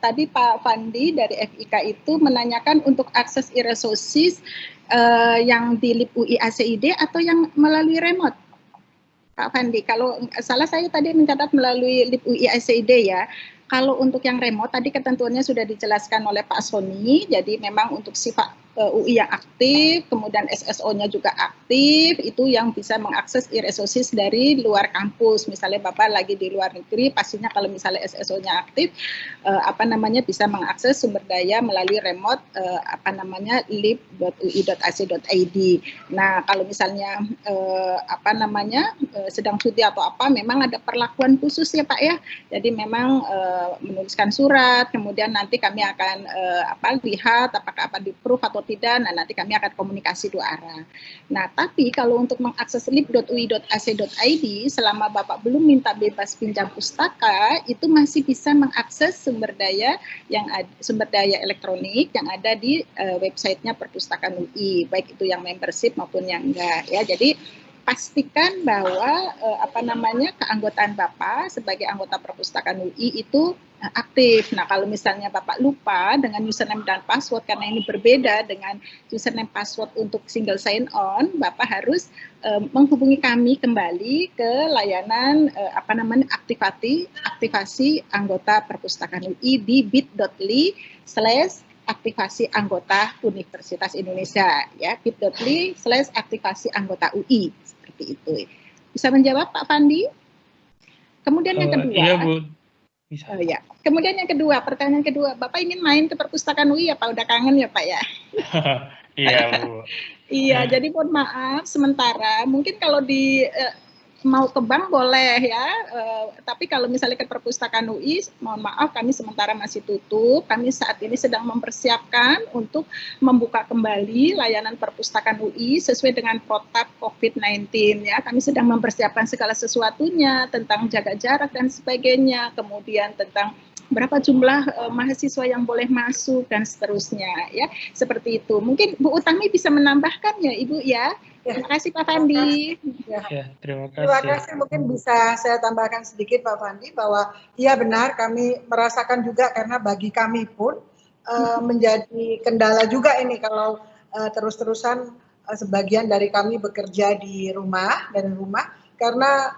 Tadi Pak Fandi dari FIK itu menanyakan untuk akses e-resources yang di LIP UI ACID atau yang melalui remote. Pak Fandi, kalau salah saya tadi mencatat melalui LIP UI ACID ya. Kalau untuk yang remote tadi ketentuannya sudah dijelaskan oleh Pak Sony. Jadi memang untuk sifat UI yang aktif, kemudian SSO-nya juga aktif, itu yang bisa mengakses e-resources dari luar kampus. Misalnya Bapak lagi di luar negeri, pastinya kalau misalnya SSO-nya aktif, bisa mengakses sumber daya melalui remote, lib.ui.ac.id. Nah, kalau misalnya sedang cuti atau apa, memang ada perlakuan khusus ya Pak ya. Jadi memang menuliskan surat, kemudian nanti kami akan lihat apakah apa di-approve atau tidak, nah nanti kami akan komunikasi 2 arah. Nah, tapi kalau untuk mengakses lib.ui.ac.id, selama Bapak belum minta bebas pinjam pustaka, itu masih bisa mengakses sumber daya elektronik yang ada di websitenya Perpustakaan UI, baik itu yang membership maupun yang enggak ya. Jadi pastikan bahwa keanggotaan Bapak sebagai anggota Perpustakaan UI itu aktif. Nah, kalau misalnya Bapak lupa dengan username dan password, karena ini berbeda dengan username password untuk single sign on, Bapak harus menghubungi kami kembali ke layanan aktivasi anggota Perpustakaan UI di bit.ly/aktivasi anggota Universitas Indonesia ya, bit.ly/aktivasi anggota UI, seperti itu. Bisa menjawab Pak Fandi? Kemudian yang kedua. Iya Bu Bisa. Oh ya. Kemudian yang kedua, pertanyaan kedua, Bapak ingin main ke perpustakaan UI apa udah kangen ya Pak ya? Iya Bu. Iya, jadi mohon maaf sementara mungkin kalau mau ke bank boleh ya, tapi kalau misalnya ke perpustakaan UI, mohon maaf kami sementara masih tutup. Kami saat ini sedang mempersiapkan untuk membuka kembali layanan perpustakaan UI sesuai dengan protap COVID-19 ya. Kami sedang mempersiapkan segala sesuatunya tentang jaga jarak dan sebagainya, kemudian tentang berapa jumlah mahasiswa yang boleh masuk dan seterusnya ya, seperti itu. Mungkin Bu Utami bisa menambahkan ya Ibu ya. Terima kasih Pak Fandi. Ya, terima kasih. Terima kasih. Mungkin bisa saya tambahkan sedikit Pak Fandi bahwa iya benar kami merasakan juga karena bagi kami pun menjadi kendala juga ini kalau terus-terusan sebagian dari kami bekerja dari rumah karena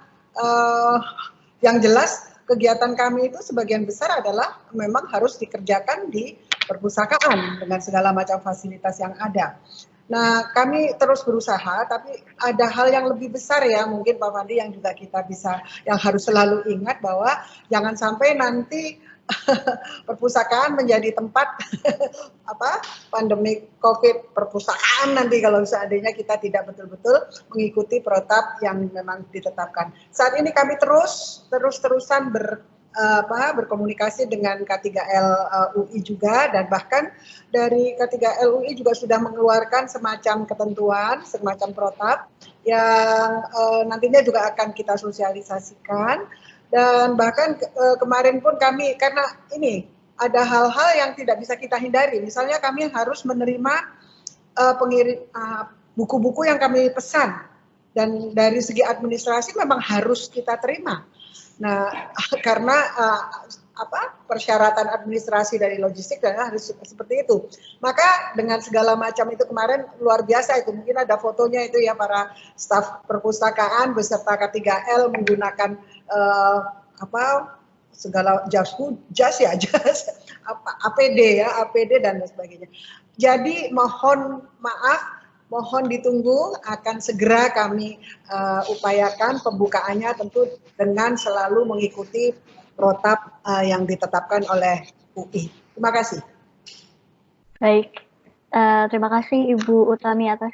yang jelas kegiatan kami itu sebagian besar adalah memang harus dikerjakan di perpustakaan dengan segala macam fasilitas yang ada. Nah, kami terus berusaha, tapi ada hal yang lebih besar ya, mungkin Pak Fandi yang juga kita bisa, yang harus selalu ingat bahwa jangan sampai nanti perpustakaan menjadi tempat pandemi COVID perpustakaan nanti kalau seandainya kita tidak betul-betul mengikuti protap yang memang ditetapkan. Saat ini kami terus-terusan berkomunikasi dengan K3L UI juga, dan bahkan dari K3L UI juga sudah mengeluarkan semacam ketentuan, semacam protap yang nantinya juga akan kita sosialisasikan. Dan bahkan kemarin pun kami, karena ini ada hal-hal yang tidak bisa kita hindari, misalnya kami harus menerima buku-buku yang kami pesan, dan dari segi administrasi memang harus kita terima. Nah, karena persyaratan administrasi dari logistik dan harus seperti itu. Maka dengan segala macam itu kemarin luar biasa itu, mungkin ada fotonya itu ya, para staf perpustakaan beserta K3L menggunakan segala jas APD dan sebagainya. Jadi mohon maaf, mohon ditunggu, akan segera kami upayakan pembukaannya tentu dengan selalu mengikuti protap yang ditetapkan oleh UI. Terima kasih. Baik, terima kasih Ibu Utami atas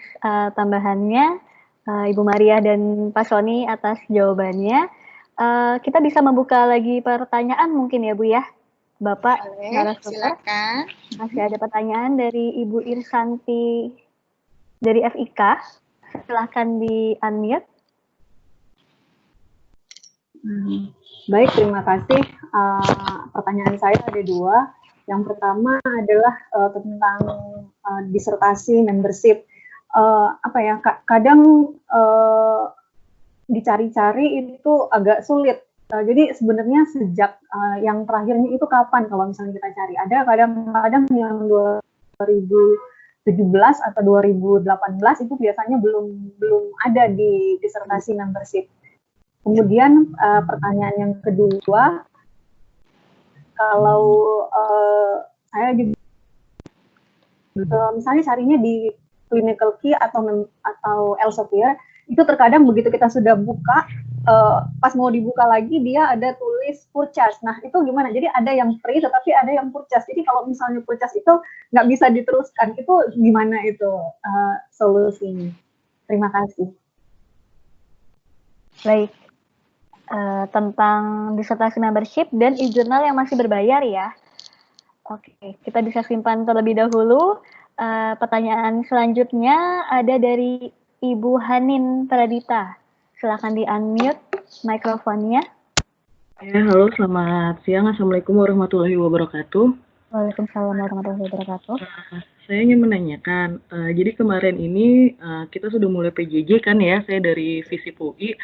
tambahannya, Ibu Maria dan Pak Sony atas jawabannya. Kita bisa membuka lagi pertanyaan mungkin ya Bu ya, Bapak. Boleh, silakan. Masih ada pertanyaan dari Ibu Irsanti dari FIK, silahkan di-unmute. Baik, terima kasih. Pertanyaan saya ada dua. Yang pertama adalah tentang disertasi membership. Kadang dicari-cari itu agak sulit. Jadi sebenarnya sejak yang terakhirnya itu kapan kalau misalnya kita cari? Ada kadang-kadang yang 2017 atau 2018 itu biasanya belum ada di disertasi membership. Kemudian pertanyaan yang kedua, kalau saya juga misalnya carinya di Clinical Key atau Elsevier, itu terkadang begitu kita sudah buka, pas mau dibuka lagi dia ada tulis purchase. Nah itu gimana? Jadi ada yang free tetapi ada yang purchase. Jadi kalau misalnya purchase itu nggak bisa diteruskan, itu gimana itu solusinya? Terima kasih. Baik, tentang disertasi membership dan e-journal yang masih berbayar ya. Oke, kita bisa simpan terlebih dahulu. Pertanyaan selanjutnya ada dari Ibu Hanin Pradita. Silakan di-unmute mikrofonnya. Ya, halo, selamat siang. Assalamualaikum warahmatullahi wabarakatuh. Waalaikumsalam warahmatullahi wabarakatuh. Saya ingin menanyakan, jadi kemarin ini kita sudah mulai PJJ kan ya, saya dari FISIP UI.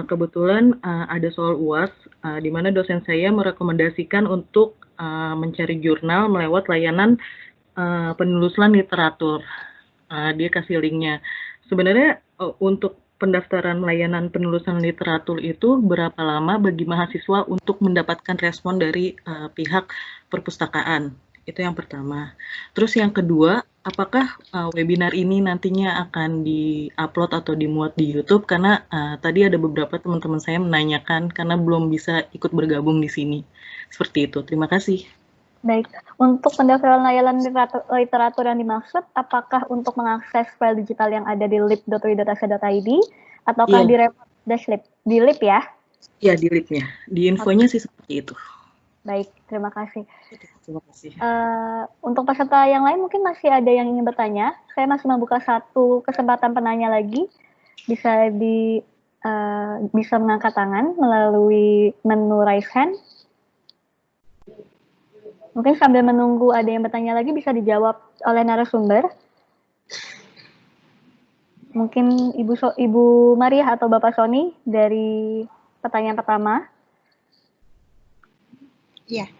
Kebetulan ada soal UAS, di mana dosen saya merekomendasikan untuk mencari jurnal melewat layanan penelusuran literatur. Dia kasih linknya. Sebenarnya untuk pendaftaran layanan penelusuran literatur itu berapa lama bagi mahasiswa untuk mendapatkan respon dari pihak perpustakaan? Itu yang pertama. Terus yang kedua, apakah webinar ini nantinya akan di-upload atau dimuat di YouTube? Karena tadi ada beberapa teman-teman saya menanyakan karena belum bisa ikut bergabung di sini. Seperti itu. Terima kasih. Baik, untuk pendaftaran layanan literatur yang dimaksud, apakah untuk mengakses file digital yang ada di lip.ui.ac.id ataukah di report-lib? Di lip ya? Iya, di lipnya. Di infonya sih seperti itu. Baik, terima kasih. Terima kasih. Untuk peserta yang lain mungkin masih ada yang ingin bertanya. Saya masih membuka satu kesempatan penanya lagi. Bisa mengangkat tangan melalui menu raise hand. Mungkin sambil menunggu ada yang bertanya lagi bisa dijawab oleh narasumber. Mungkin Ibu Maria atau Bapak Sony dari pertanyaan pertama. Iya.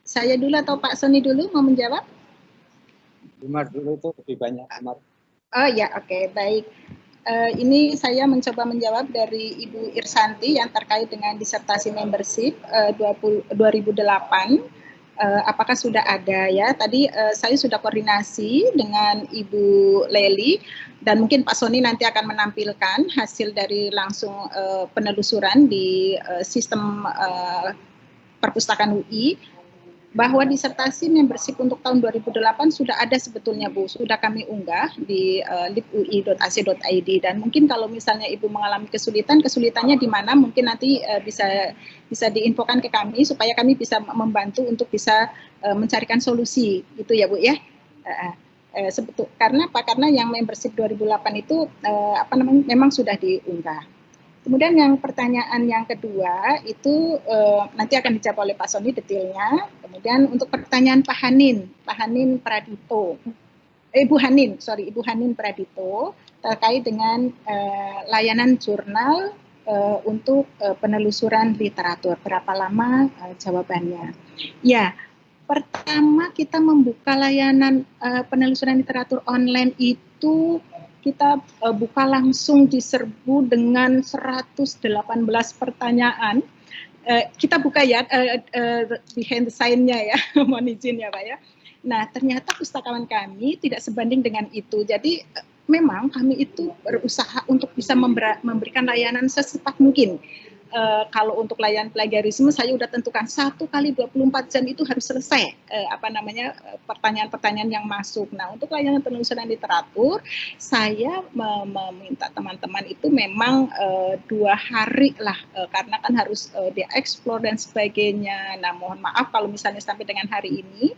Saya dulu atau Pak Sony dulu mau menjawab? Umar dulu itu lebih banyak, Umar. Oh ya, oke, baik. Ini saya mencoba menjawab dari Ibu Irsanti yang terkait dengan disertasi membership 2008. Apakah sudah ada ya? Tadi saya sudah koordinasi dengan Ibu Leli dan mungkin Pak Sony nanti akan menampilkan hasil dari langsung penelusuran di sistem perpustakaan UI. Bahwa disertasi membership untuk tahun 2008 sudah ada sebetulnya Bu, sudah kami unggah di lip.ui.ac.id dan mungkin kalau misalnya Ibu mengalami kesulitannya di mana mungkin nanti bisa diinfokan ke kami supaya kami bisa membantu untuk bisa mencarikan solusi gitu ya Bu ya. Karena yang membership 2008 itu memang sudah diunggah. Kemudian yang pertanyaan yang kedua itu nanti akan dijawab oleh Pak Sony detailnya. Kemudian untuk pertanyaan Pak Hanin Pradito, Ibu Hanin Pradito terkait dengan layanan jurnal untuk penelusuran literatur. Berapa lama jawabannya? Ya, pertama kita membuka layanan penelusuran literatur online itu kita buka langsung di serbu dengan 118 pertanyaan. Kita buka ya behind the sign-nya ya, mohon izin ya Pak ya. Nah ternyata pustakawan kami tidak sebanding dengan itu. Jadi memang kami itu berusaha untuk bisa memberikan layanan secepat mungkin. Kalau untuk layanan plagiarisme saya sudah tentukan 1 kali 24 jam itu harus selesai pertanyaan-pertanyaan yang masuk. Nah untuk layanan penelusuran literatur saya meminta teman-teman itu memang 2 hari lah karena kan harus dieksplor dan sebagainya. Nah mohon maaf kalau misalnya sampai dengan hari ini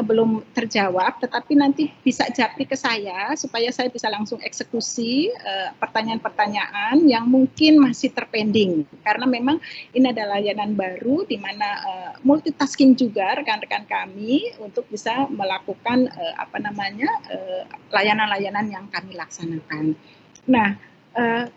belum terjawab, tetapi nanti bisa japri ke saya supaya saya bisa langsung eksekusi pertanyaan-pertanyaan yang mungkin masih terpending. Karena memang ini adalah layanan baru di mana multitasking juga rekan-rekan kami untuk bisa melakukan layanan-layanan yang kami laksanakan. Nah,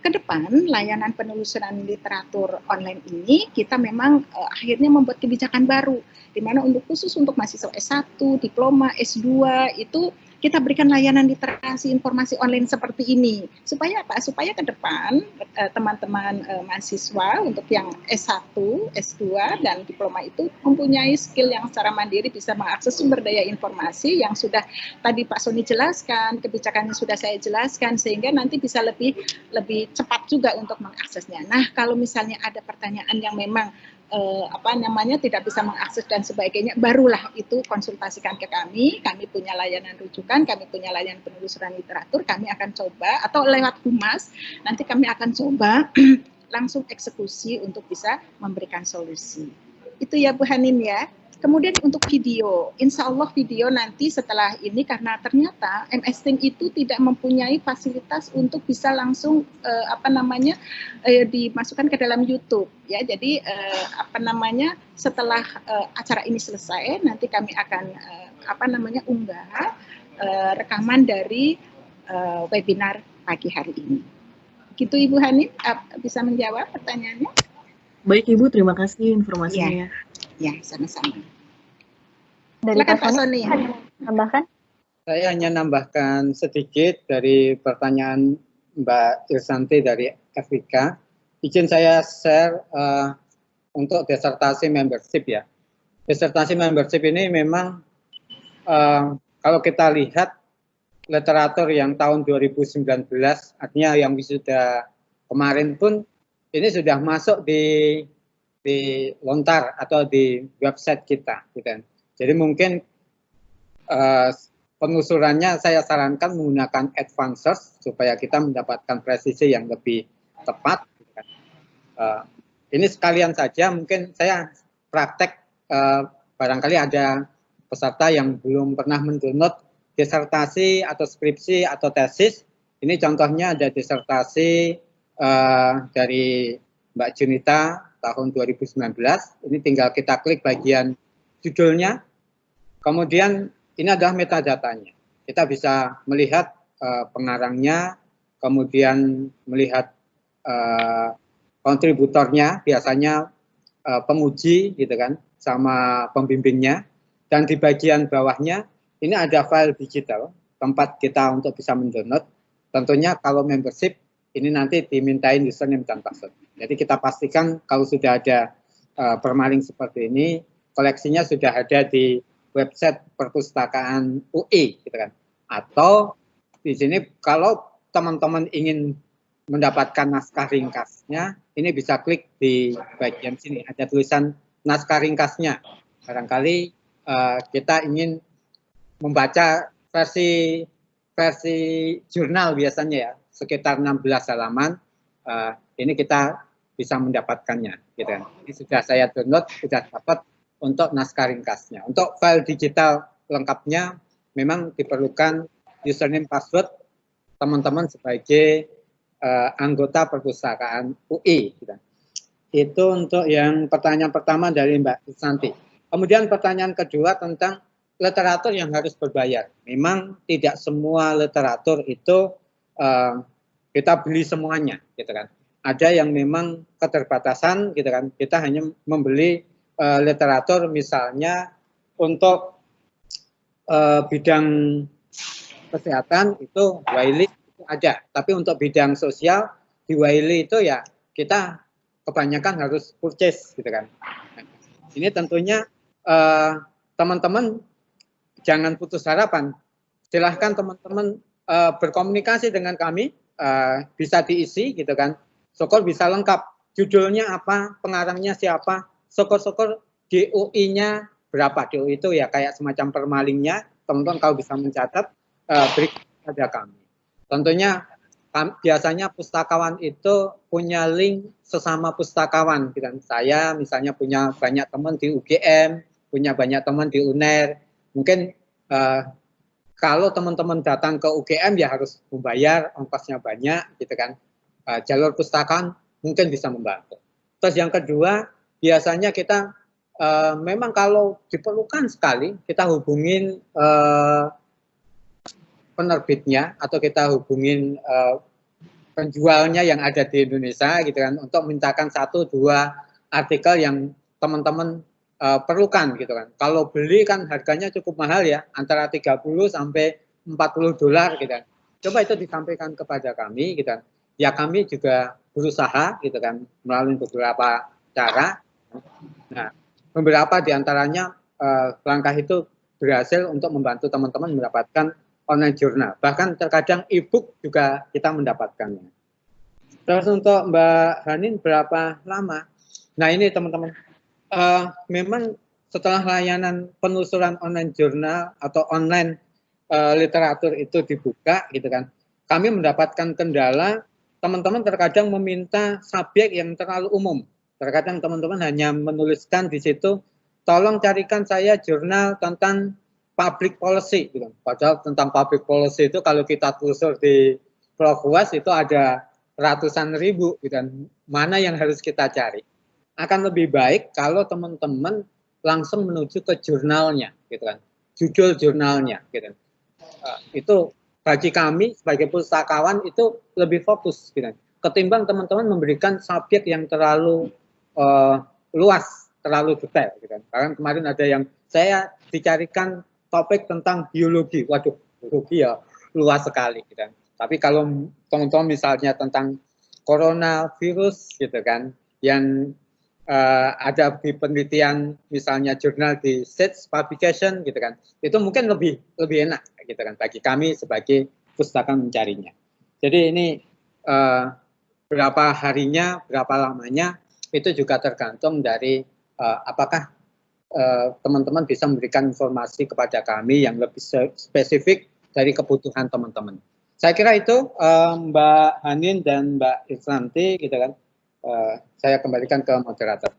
ke depan layanan penelusuran literatur online ini kita memang akhirnya membuat kebijakan baru di mana khusus untuk mahasiswa S1, diploma, S2 itu kita berikan layanan literasi informasi online seperti ini. Supaya apa? Supaya ke depan teman-teman mahasiswa untuk yang S1, S2, dan diploma itu mempunyai skill yang secara mandiri bisa mengakses sumber daya informasi yang sudah tadi Pak Sony jelaskan, kebijakannya sudah saya jelaskan, sehingga nanti bisa lebih cepat juga untuk mengaksesnya. Nah, kalau misalnya ada pertanyaan yang memang tidak bisa mengakses dan sebagainya, barulah itu konsultasikan ke kami punya layanan rujukan, kami punya layanan penelusuran literatur, kami akan coba, atau lewat humas, nanti kami akan coba langsung eksekusi untuk bisa memberikan solusi. Itu ya Bu Hanin ya. Kemudian untuk video, insya Allah video nanti setelah ini karena ternyata MS-Think itu tidak mempunyai fasilitas untuk bisa langsung dimasukkan ke dalam YouTube ya. Jadi setelah acara ini selesai nanti kami akan unggah rekaman dari webinar pagi hari ini. Gitu Ibu Hanin, bisa menjawab pertanyaannya? Baik Ibu, terima kasih informasinya. Ya, sama-sama. Silakan Pak Sony. Tambahkan? Saya hanya nambahkan sedikit dari pertanyaan Mbak Irsanti dari FIK. Izin saya share untuk disertasi membership ya. Disertasi membership ini memang kalau kita lihat literatur yang tahun 2019, artinya yang wisuda kemarin pun ini sudah masuk di lontar atau di website kita, gitu. Jadi mungkin penelusurannya saya sarankan menggunakan advanced search supaya kita mendapatkan presisi yang lebih tepat. Gitu kan. Ini sekalian saja mungkin saya praktek, barangkali ada peserta yang belum pernah mendownload disertasi atau skripsi atau tesis. Ini contohnya ada disertasi dari Mbak Junita tahun 2019. Ini tinggal kita klik bagian judulnya. Kemudian ini adalah metadatanya. Kita bisa melihat pengarangnya, kemudian melihat kontributornya, biasanya penguji gitu kan, sama pembimbingnya. Dan di bagian bawahnya ini ada file digital, tempat kita untuk bisa mendownload. Tentunya kalau membership ini nanti dimintain username dan password. Jadi kita pastikan kalau sudah ada permaling seperti ini, koleksinya sudah ada di website perpustakaan UI, gitu kan. Atau di sini kalau teman-teman ingin mendapatkan naskah ringkasnya, ini bisa klik di bagian sini, ada tulisan naskah ringkasnya. Barangkali kita ingin membaca versi jurnal biasanya ya, sekitar 16 halaman. Ini kita bisa mendapatkannya, gitu kan. Ini sudah saya download, sudah dapat untuk naskah ringkasnya. Untuk file digital lengkapnya memang diperlukan username password teman-teman sebagai anggota perpustakaan UI. Gitu. Itu untuk yang pertanyaan pertama dari Mbak Santi. Kemudian pertanyaan kedua tentang literatur yang harus berbayar. Memang tidak semua literatur itu kita beli semuanya, gitu kan. Ada yang memang keterbatasan, gitu kan. Kita hanya membeli literatur misalnya untuk bidang kesehatan itu Wiley itu ada, tapi untuk bidang sosial di Wiley itu ya kita kebanyakan harus purchase, gitu kan. Nah, ini tentunya teman-teman jangan putus harapan. Silahkan teman-teman berkomunikasi dengan kami. Bisa diisi gitu kan, syukur bisa lengkap, judulnya apa, pengarangnya siapa, syukur-syukur DOI-nya berapa. DOI itu ya kayak semacam permalingnya, teman-teman kalau bisa mencatat, beri kepada kami. Tentunya biasanya pustakawan itu punya link sesama pustakawan, gitu kan. Saya misalnya punya banyak teman di UGM, punya banyak teman di UNER, mungkin kalau teman-teman datang ke UGM ya harus membayar, ongkosnya banyak, gitu kan. Jalur pustakaan mungkin bisa membantu. Terus yang kedua, biasanya kita memang kalau diperlukan sekali, kita hubungin penerbitnya atau kita hubungin penjualnya yang ada di Indonesia, gitu kan, untuk mintakan 1-2 artikel yang teman-teman perlukan, gitu kan. Kalau beli kan harganya cukup mahal ya, antara 30 sampai 40 dolar, gitu kan. Coba itu disampaikan kepada kami, gitu kan. Ya kami juga berusaha, gitu kan, melalui beberapa cara. Nah, beberapa diantaranya langkah itu berhasil untuk membantu teman-teman mendapatkan online jurnal. Bahkan terkadang e-book juga kita mendapatkannya. Terus untuk Mbak Hanin berapa lama? Nah ini teman-teman. Memang setelah layanan penelusuran online jurnal atau online literatur itu dibuka, gitu kan, kami mendapatkan kendala, teman-teman terkadang meminta subjek yang terlalu umum. Terkadang teman-teman hanya menuliskan di situ, tolong carikan saya jurnal tentang public policy, gitu. Padahal tentang public policy itu kalau kita telusur di Profwas itu ada ratusan ribu, gitu. Mana yang harus kita cari? Akan lebih baik kalau teman-teman langsung menuju ke jurnalnya, gitu kan, judul jurnalnya, gitu. Itu bagi kami sebagai pustakawan itu lebih fokus, gitu. Ketimbang teman-teman memberikan subjek yang terlalu luas, terlalu detail, gitu. Karena kemarin ada yang saya dicarikan topik tentang biologi, waduh, biologi ya luas sekali, gitu. Tapi kalau teman-teman misalnya tentang coronavirus, gitu kan, yang ada di penelitian misalnya jurnal di Science Publication gitu kan, itu mungkin lebih enak gitu kan bagi kami sebagai pustaka mencarinya. Jadi ini berapa harinya, berapa lamanya itu juga tergantung dari apakah teman-teman bisa memberikan informasi kepada kami yang lebih spesifik dari kebutuhan teman-teman. Saya kira itu Mbak Hanin dan Mbak Irsanti gitu kan. Saya kembalikan ke moderator.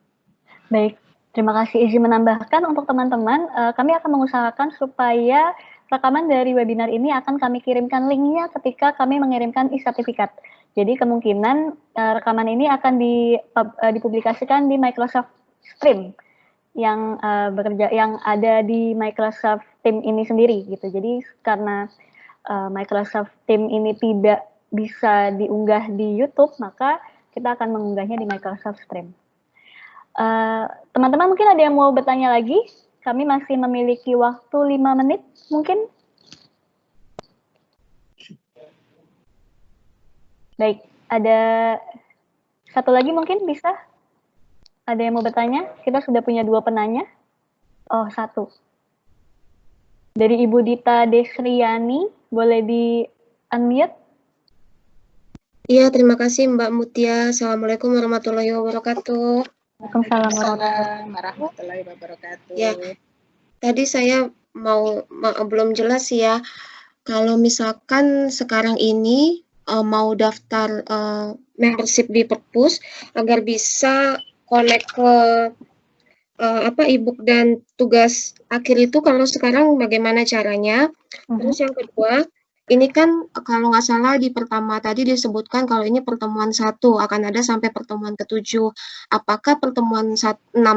Baik, terima kasih. Izin menambahkan untuk teman-teman, kami akan mengusahakan supaya rekaman dari webinar ini akan kami kirimkan linknya ketika kami mengirimkan e-sertifikat. Jadi kemungkinan rekaman ini akan dipublikasikan di Microsoft Stream yang yang ada di Microsoft Team ini sendiri gitu. Jadi karena Microsoft Team ini tidak bisa diunggah di YouTube, maka kita akan mengunggahnya di Microsoft Stream. Teman-teman mungkin ada yang mau bertanya lagi? Kami masih memiliki waktu 5 menit mungkin. Baik, ada satu lagi mungkin bisa? Ada yang mau bertanya? Kita sudah punya 2 penanya. Oh, 1. Dari Ibu Dita Desriani, boleh di-unmute? Iya, terima kasih Mbak Mutia. Assalamualaikum warahmatullahi wabarakatuh. Waalaikumsalam warahmatullahi wabarakatuh. Ya, tadi saya belum jelas ya. Kalau misalkan sekarang ini mau daftar membership di Perpus agar bisa connect ke e-book dan tugas akhir itu, kalau sekarang bagaimana caranya? Terus yang kedua, ini kan kalau nggak salah di pertama tadi disebutkan kalau ini pertemuan 1 akan ada sampai pertemuan ke-7. Apakah pertemuan 6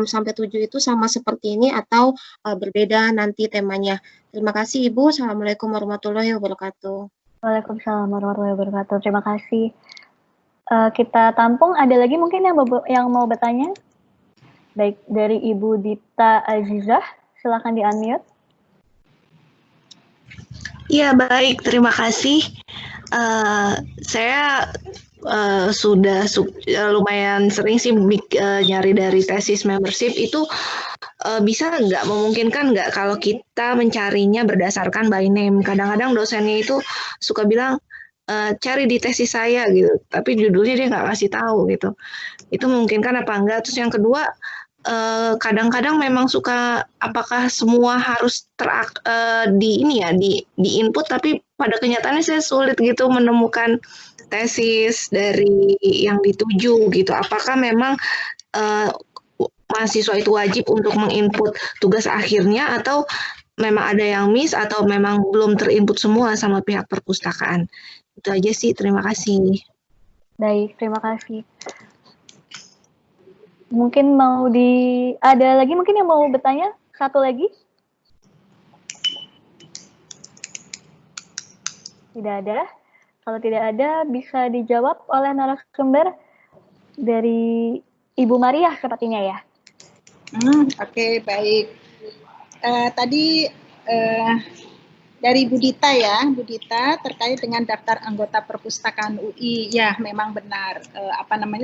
sampai 7 itu sama seperti ini atau berbeda nanti temanya? Terima kasih Ibu. Assalamualaikum warahmatullahi wabarakatuh. Waalaikumsalam warahmatullahi wabarakatuh. Terima kasih. Kita tampung. Ada lagi mungkin yang mau bertanya? Baik, dari Ibu Dita Azizah, silakan di-unmute. Ya, baik, terima kasih. Saya sudah lumayan sering sih nyari dari tesis membership itu, bisa nggak, memungkinkan nggak kalau kita mencarinya berdasarkan by name? Kadang-kadang dosennya itu suka bilang, cari di tesis saya gitu, tapi judulnya dia nggak kasih tahu gitu. Itu memungkinkan apa enggak? Terus yang kedua, kadang-kadang memang suka, apakah semua harus di input, tapi pada kenyataannya saya sulit gitu menemukan tesis dari yang dituju gitu. Apakah memang mahasiswa itu wajib untuk menginput tugas akhirnya, atau memang ada yang miss, atau memang belum terinput semua sama pihak perpustakaan? Itu aja sih, terima kasih. Baik, terima kasih. Mungkin ada lagi mungkin yang mau bertanya? Satu lagi? Tidak ada. Kalau tidak ada, bisa dijawab oleh narasumber dari Ibu Maria sepertinya ya. Oke, baik. Tadi dari Bu Dita ya, Bu Dita terkait dengan daftar anggota perpustakaan UI, ya memang benar,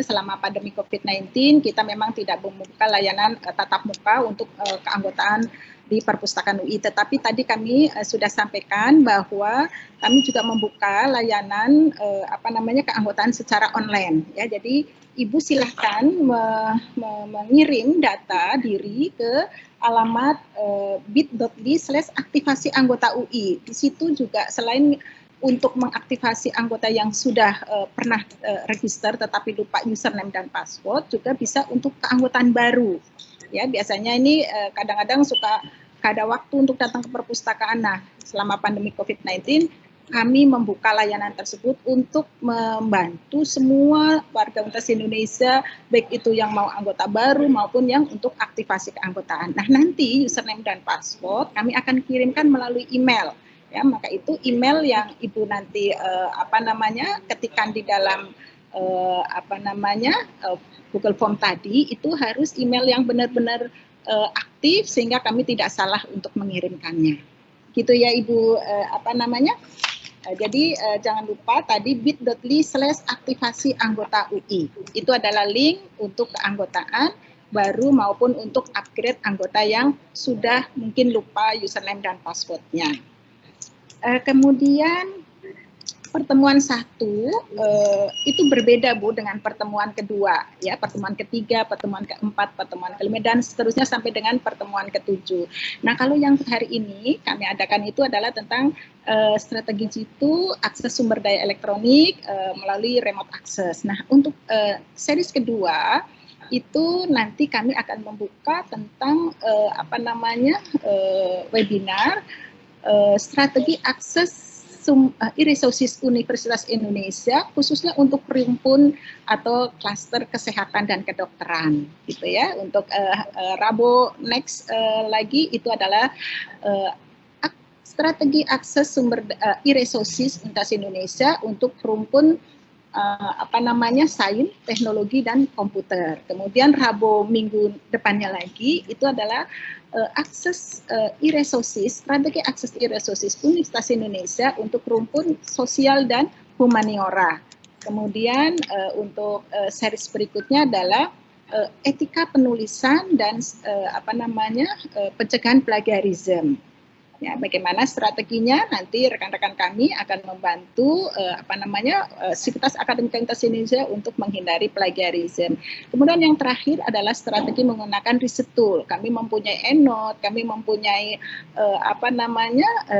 selama pandemi COVID-19 kita memang tidak membuka layanan tatap muka untuk keanggotaan di perpustakaan UI, tetapi tadi kami sudah sampaikan bahwa kami juga membuka layanan keanggotaan secara online ya. Jadi Ibu silahkan mengirim data diri ke alamat bit.ly/aktivasi anggota UI. Di situ juga selain untuk mengaktifasi anggota yang sudah pernah register tetapi lupa username dan password, juga bisa untuk keanggotaan baru. Ya, biasanya ini kadang-kadang suka ada waktu untuk datang ke perpustakaan. Nah, selama pandemi COVID-19 kami membuka layanan tersebut untuk membantu semua warga Universitas Indonesia, baik itu yang mau anggota baru maupun yang untuk aktivasi keanggotaan. Nah, nanti username dan password kami akan kirimkan melalui email. Ya, maka itu email yang Ibu nanti ketikkan di dalam Google Form tadi, itu harus email yang benar-benar aktif sehingga kami tidak salah untuk mengirimkannya. Gitu ya Ibu, jadi jangan lupa tadi bit.ly/aktivasi anggota UI. Itu adalah link untuk keanggotaan baru maupun untuk upgrade anggota yang sudah mungkin lupa username dan passwordnya. Kemudian pertemuan 1 itu berbeda Bu dengan pertemuan kedua, ya, pertemuan ketiga, pertemuan keempat, pertemuan kelima, dan seterusnya sampai dengan pertemuan ke-7. Nah, kalau yang hari ini kami adakan itu adalah tentang strategi jitu akses sumber daya elektronik melalui remote access. Nah, untuk series kedua itu nanti kami akan membuka tentang webinar strategi akses e-resources Universitas Indonesia khususnya untuk rumpun atau klaster kesehatan dan kedokteran gitu ya. Untuk Rabu next lagi itu adalah strategi akses sumber e-resources Universitas Indonesia untuk rumpun sains, teknologi dan komputer. Kemudian Rabu minggu depannya lagi itu adalah akses e-resources, strategi akses e-resources Universitas Indonesia untuk rumpun sosial dan humaniora. Kemudian untuk series berikutnya adalah etika penulisan dan pencegahan plagiarisme. Ya, bagaimana strateginya nanti rekan-rekan kami akan membantu Sivitas Akademika Universitas Indonesia untuk menghindari plagiarisme. Kemudian yang terakhir adalah strategi menggunakan riset tool. Kami mempunyai EndNote, kami mempunyai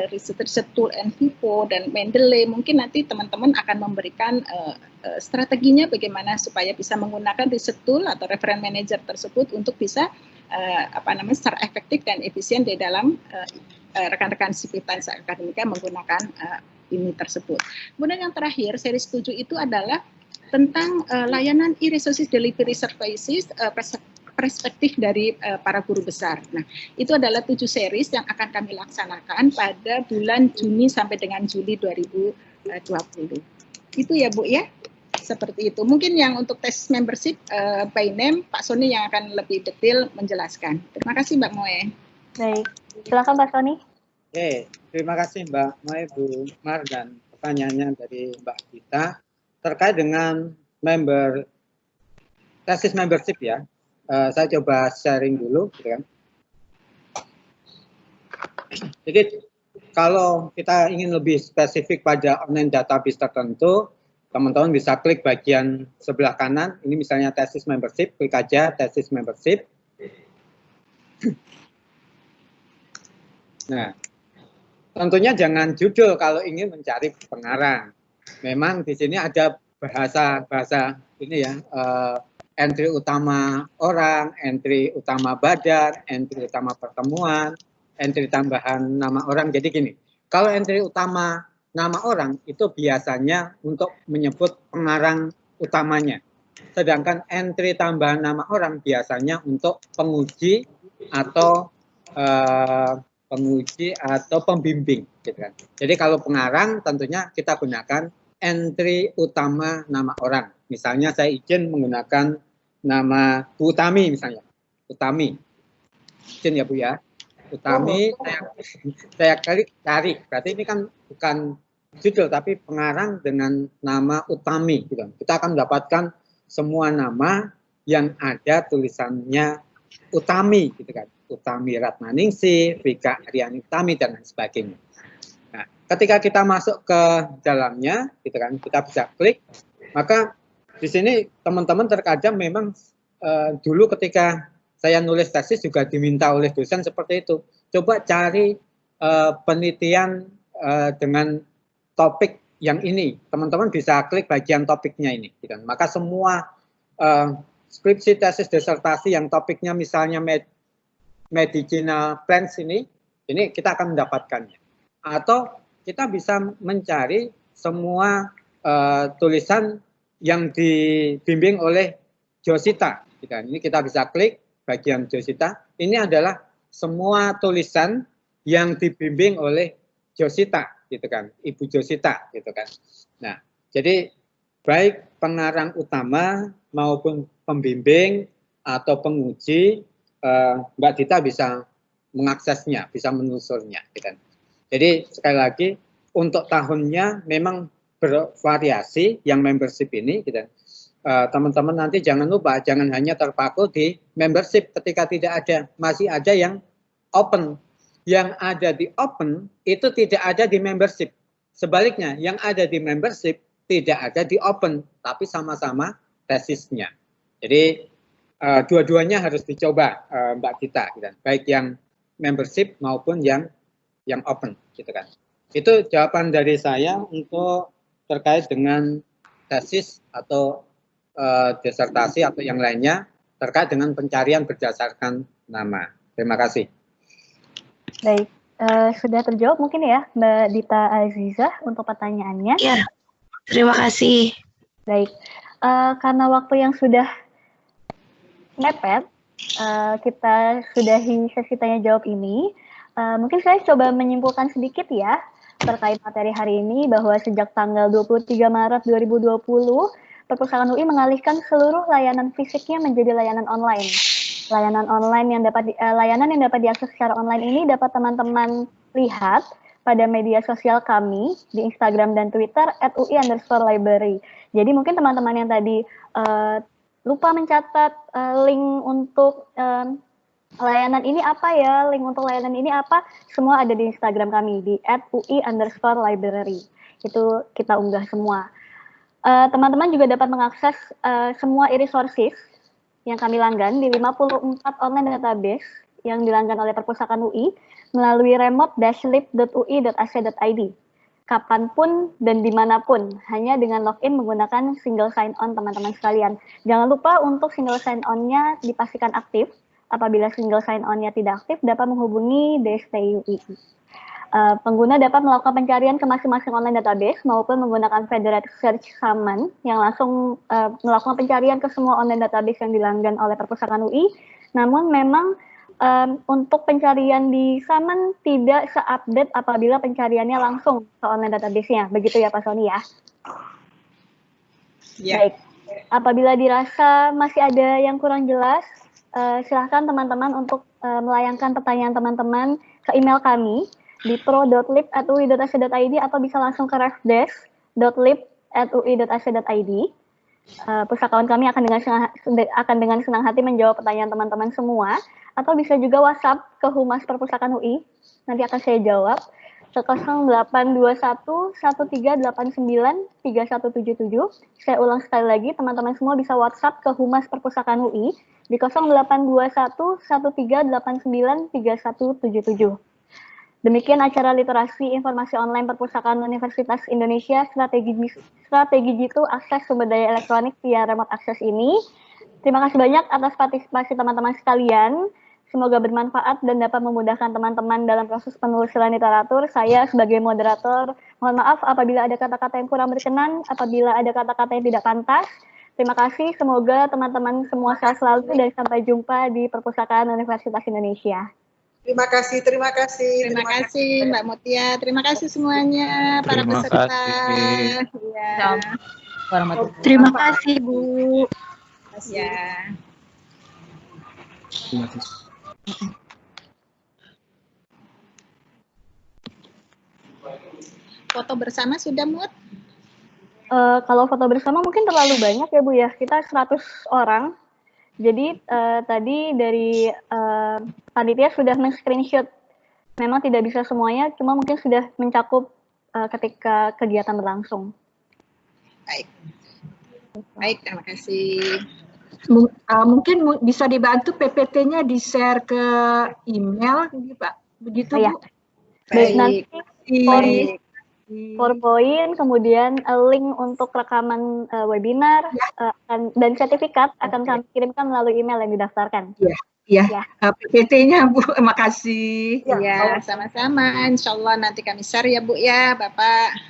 riset tool Envivo dan Mendeley. Mungkin nanti teman-teman akan memberikan strateginya bagaimana supaya bisa menggunakan riset tool atau reference manager tersebut untuk bisa secara efektif dan efisien di dalam rekan-rekan Sivitas Akademika menggunakan ini tersebut. Kemudian yang terakhir, series 7 itu adalah tentang layanan e-resources delivery services perspektif dari para guru besar. Nah, itu adalah 7 series yang akan kami laksanakan pada bulan Juni sampai dengan Juli 2020. Itu ya Bu ya, seperti itu. Mungkin yang untuk tes membership by name, Pak Sony yang akan lebih detail menjelaskan. Terima kasih Mbak Moe. Baik, silakan Pak Sony. Oke, terima kasih Mbak Moe, Bu Mar, dan pertanyaannya dari Mbak Gita terkait dengan tesis membership ya. Saya coba sharing dulu, gitu kan. Jadi kalau kita ingin lebih spesifik pada online database tertentu, teman-teman bisa klik bagian sebelah kanan. Ini misalnya tesis membership, klik aja tesis membership. Nah, tentunya jangan judul kalau ingin mencari pengarang. Memang di sini ada bahasa ini ya, entry utama orang, entry utama badan, entry utama pertemuan, entry tambahan nama orang. Jadi gini, kalau entry utama nama orang itu biasanya untuk menyebut pengarang utamanya. Sedangkan entry tambahan nama orang biasanya untuk penguji atau pembimbing, gitu kan. Jadi kalau pengarang tentunya kita gunakan entry utama nama orang. Misalnya saya izin menggunakan nama Bu Utami misalnya, Utami, izin ya Bu ya, Utami. Saya cari, berarti ini kan bukan judul tapi pengarang dengan nama Utami, gitu. Kita akan mendapatkan semua nama yang ada tulisannya Utami, gitu kan. Utami Ratnaningsih, Vika Aryani Utami, dan lain sebagainya. Nah, ketika kita masuk ke dalamnya, gitu kan, kita bisa klik, maka di sini teman-teman terkadang memang dulu ketika saya nulis tesis juga diminta oleh dosen seperti itu. Coba cari penelitian dengan topik yang ini. Teman-teman bisa klik bagian topiknya ini. Gitu. Maka semua skripsi, tesis, disertasi yang topiknya misalnya medicinal plants ini kita akan mendapatkannya. Atau kita bisa mencari semua tulisan yang dibimbing oleh Josita. Ini kita bisa klik bagian Josita. Ini adalah semua tulisan yang dibimbing oleh Josita, gitu kan, Ibu Josita, gitu kan. Nah, jadi baik pengarang utama maupun pembimbing atau penguji, Mbak Dita bisa mengaksesnya, bisa menelusurnya, gitu kan. Jadi sekali lagi untuk tahunnya memang bervariasi yang membership ini, gitu kan. teman-teman nanti jangan lupa, jangan hanya terpaku di membership ketika tidak ada, masih ada yang open. Yang ada di open itu tidak ada di membership. Sebaliknya, yang ada di membership tidak ada di open, tapi sama-sama tesisnya. Jadi dua-duanya harus dicoba, Mbak Gita, gitu. Baik yang membership maupun yang open, gitu kan. Itu jawaban dari saya untuk terkait dengan tesis atau disertasi atau yang lainnya terkait dengan pencarian berdasarkan nama. Terima kasih. Baik, sudah terjawab mungkin ya Mbak Dita Azizah untuk pertanyaannya. Ya, terima kasih. Baik, karena waktu yang sudah mepet, kita sudahi sesi tanya jawab ini. Mungkin saya coba menyimpulkan sedikit ya terkait materi hari ini bahwa sejak tanggal 23 Maret 2020, Perpustakaan UI mengalihkan seluruh layanan fisiknya menjadi layanan online. Layanan yang dapat diakses secara online ini dapat teman-teman lihat pada media sosial kami di Instagram dan Twitter @ui_library. Jadi mungkin teman-teman yang tadi lupa mencatat link untuk layanan ini apa ya, link untuk layanan ini apa, semua ada di Instagram kami di @ui_library. Itu kita unggah semua. Teman-teman juga dapat mengakses semua e-resources yang kami langgan di 54 online database yang dilanggan oleh Perpustakaan UI melalui remote-lib.ui.ac.id. Kapanpun dan dimanapun, hanya dengan login menggunakan single sign-on teman-teman sekalian. Jangan lupa untuk single sign-on-nya dipastikan aktif. Apabila single sign-on-nya tidak aktif, dapat menghubungi DSTI UI. Pengguna dapat melakukan pencarian ke masing-masing online database maupun menggunakan Federated Search Summon yang langsung melakukan pencarian ke semua online database yang dilanggan oleh Perpustakaan UI. Namun memang untuk pencarian di Summon tidak se-update apabila pencariannya langsung ke online database-nya. Begitu ya Pak Sony ya? Yeah. Baik. Apabila dirasa masih ada yang kurang jelas, silahkan teman-teman untuk melayangkan pertanyaan teman-teman ke email kami di pro.lib@ui.ac.id atau bisa langsung ke refdesk.lib@ui.ac.id. Pustakawan kami akan dengan senang hati menjawab pertanyaan teman-teman semua, atau bisa juga WhatsApp ke Humas Perpustakaan UI. Nanti akan saya jawab ke 0821 1389 3177. Saya ulang sekali lagi, teman-teman semua bisa WhatsApp ke Humas Perpustakaan UI di 0821 1389 3177. Demikian acara literasi informasi online Perpustakaan Universitas Indonesia Strategi Jitu Akses Sumber Daya Elektronik via Remote Access ini. Terima kasih banyak atas partisipasi teman-teman sekalian. Semoga bermanfaat dan dapat memudahkan teman-teman dalam proses penelusuran literatur. Saya sebagai moderator, mohon maaf apabila ada kata-kata yang kurang berkenan, apabila ada kata-kata yang tidak pantas. Terima kasih, semoga teman-teman semua sehat selalu dan sampai jumpa di Perpustakaan Universitas Indonesia. Terima kasih, terima kasih. Terima kasih Mbak Mutia, terima kasih semuanya para peserta. Ya. Terima kasih Bu. Ya. Terima kasih. Foto bersama sudah Mut? Kalau foto bersama mungkin terlalu banyak ya Bu ya, kita 100 orang. Jadi tadi dari panitia sudah men-screenshot, memang tidak bisa semuanya, cuma mungkin sudah mencakup ketika kegiatan berlangsung. Baik, baik, terima kasih. Mungkin bisa dibantu PPT-nya di-share ke email, Pak, begitu Bu? Baik, nanti PowerPoint, kemudian link untuk rekaman webinar dan sertifikat akan kami kirimkan melalui email yang didaftarkan. Ya. PPT-nya Bu, makasih. Ya, sama-sama. Insya Allah nanti kami share ya Bu ya, Bapak.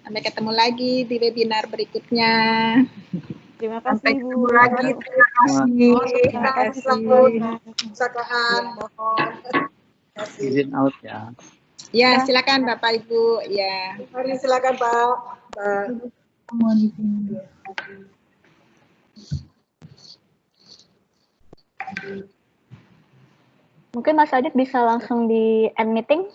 Sampai ketemu lagi di webinar berikutnya. Terima kasih Bu. Lagi. Terima kasih. Terima kasih. Izin out ya. Ya, silakan Bapak Ibu. Ya. Mari silakan Pak. Mungkin Mas Adit bisa langsung di end meeting.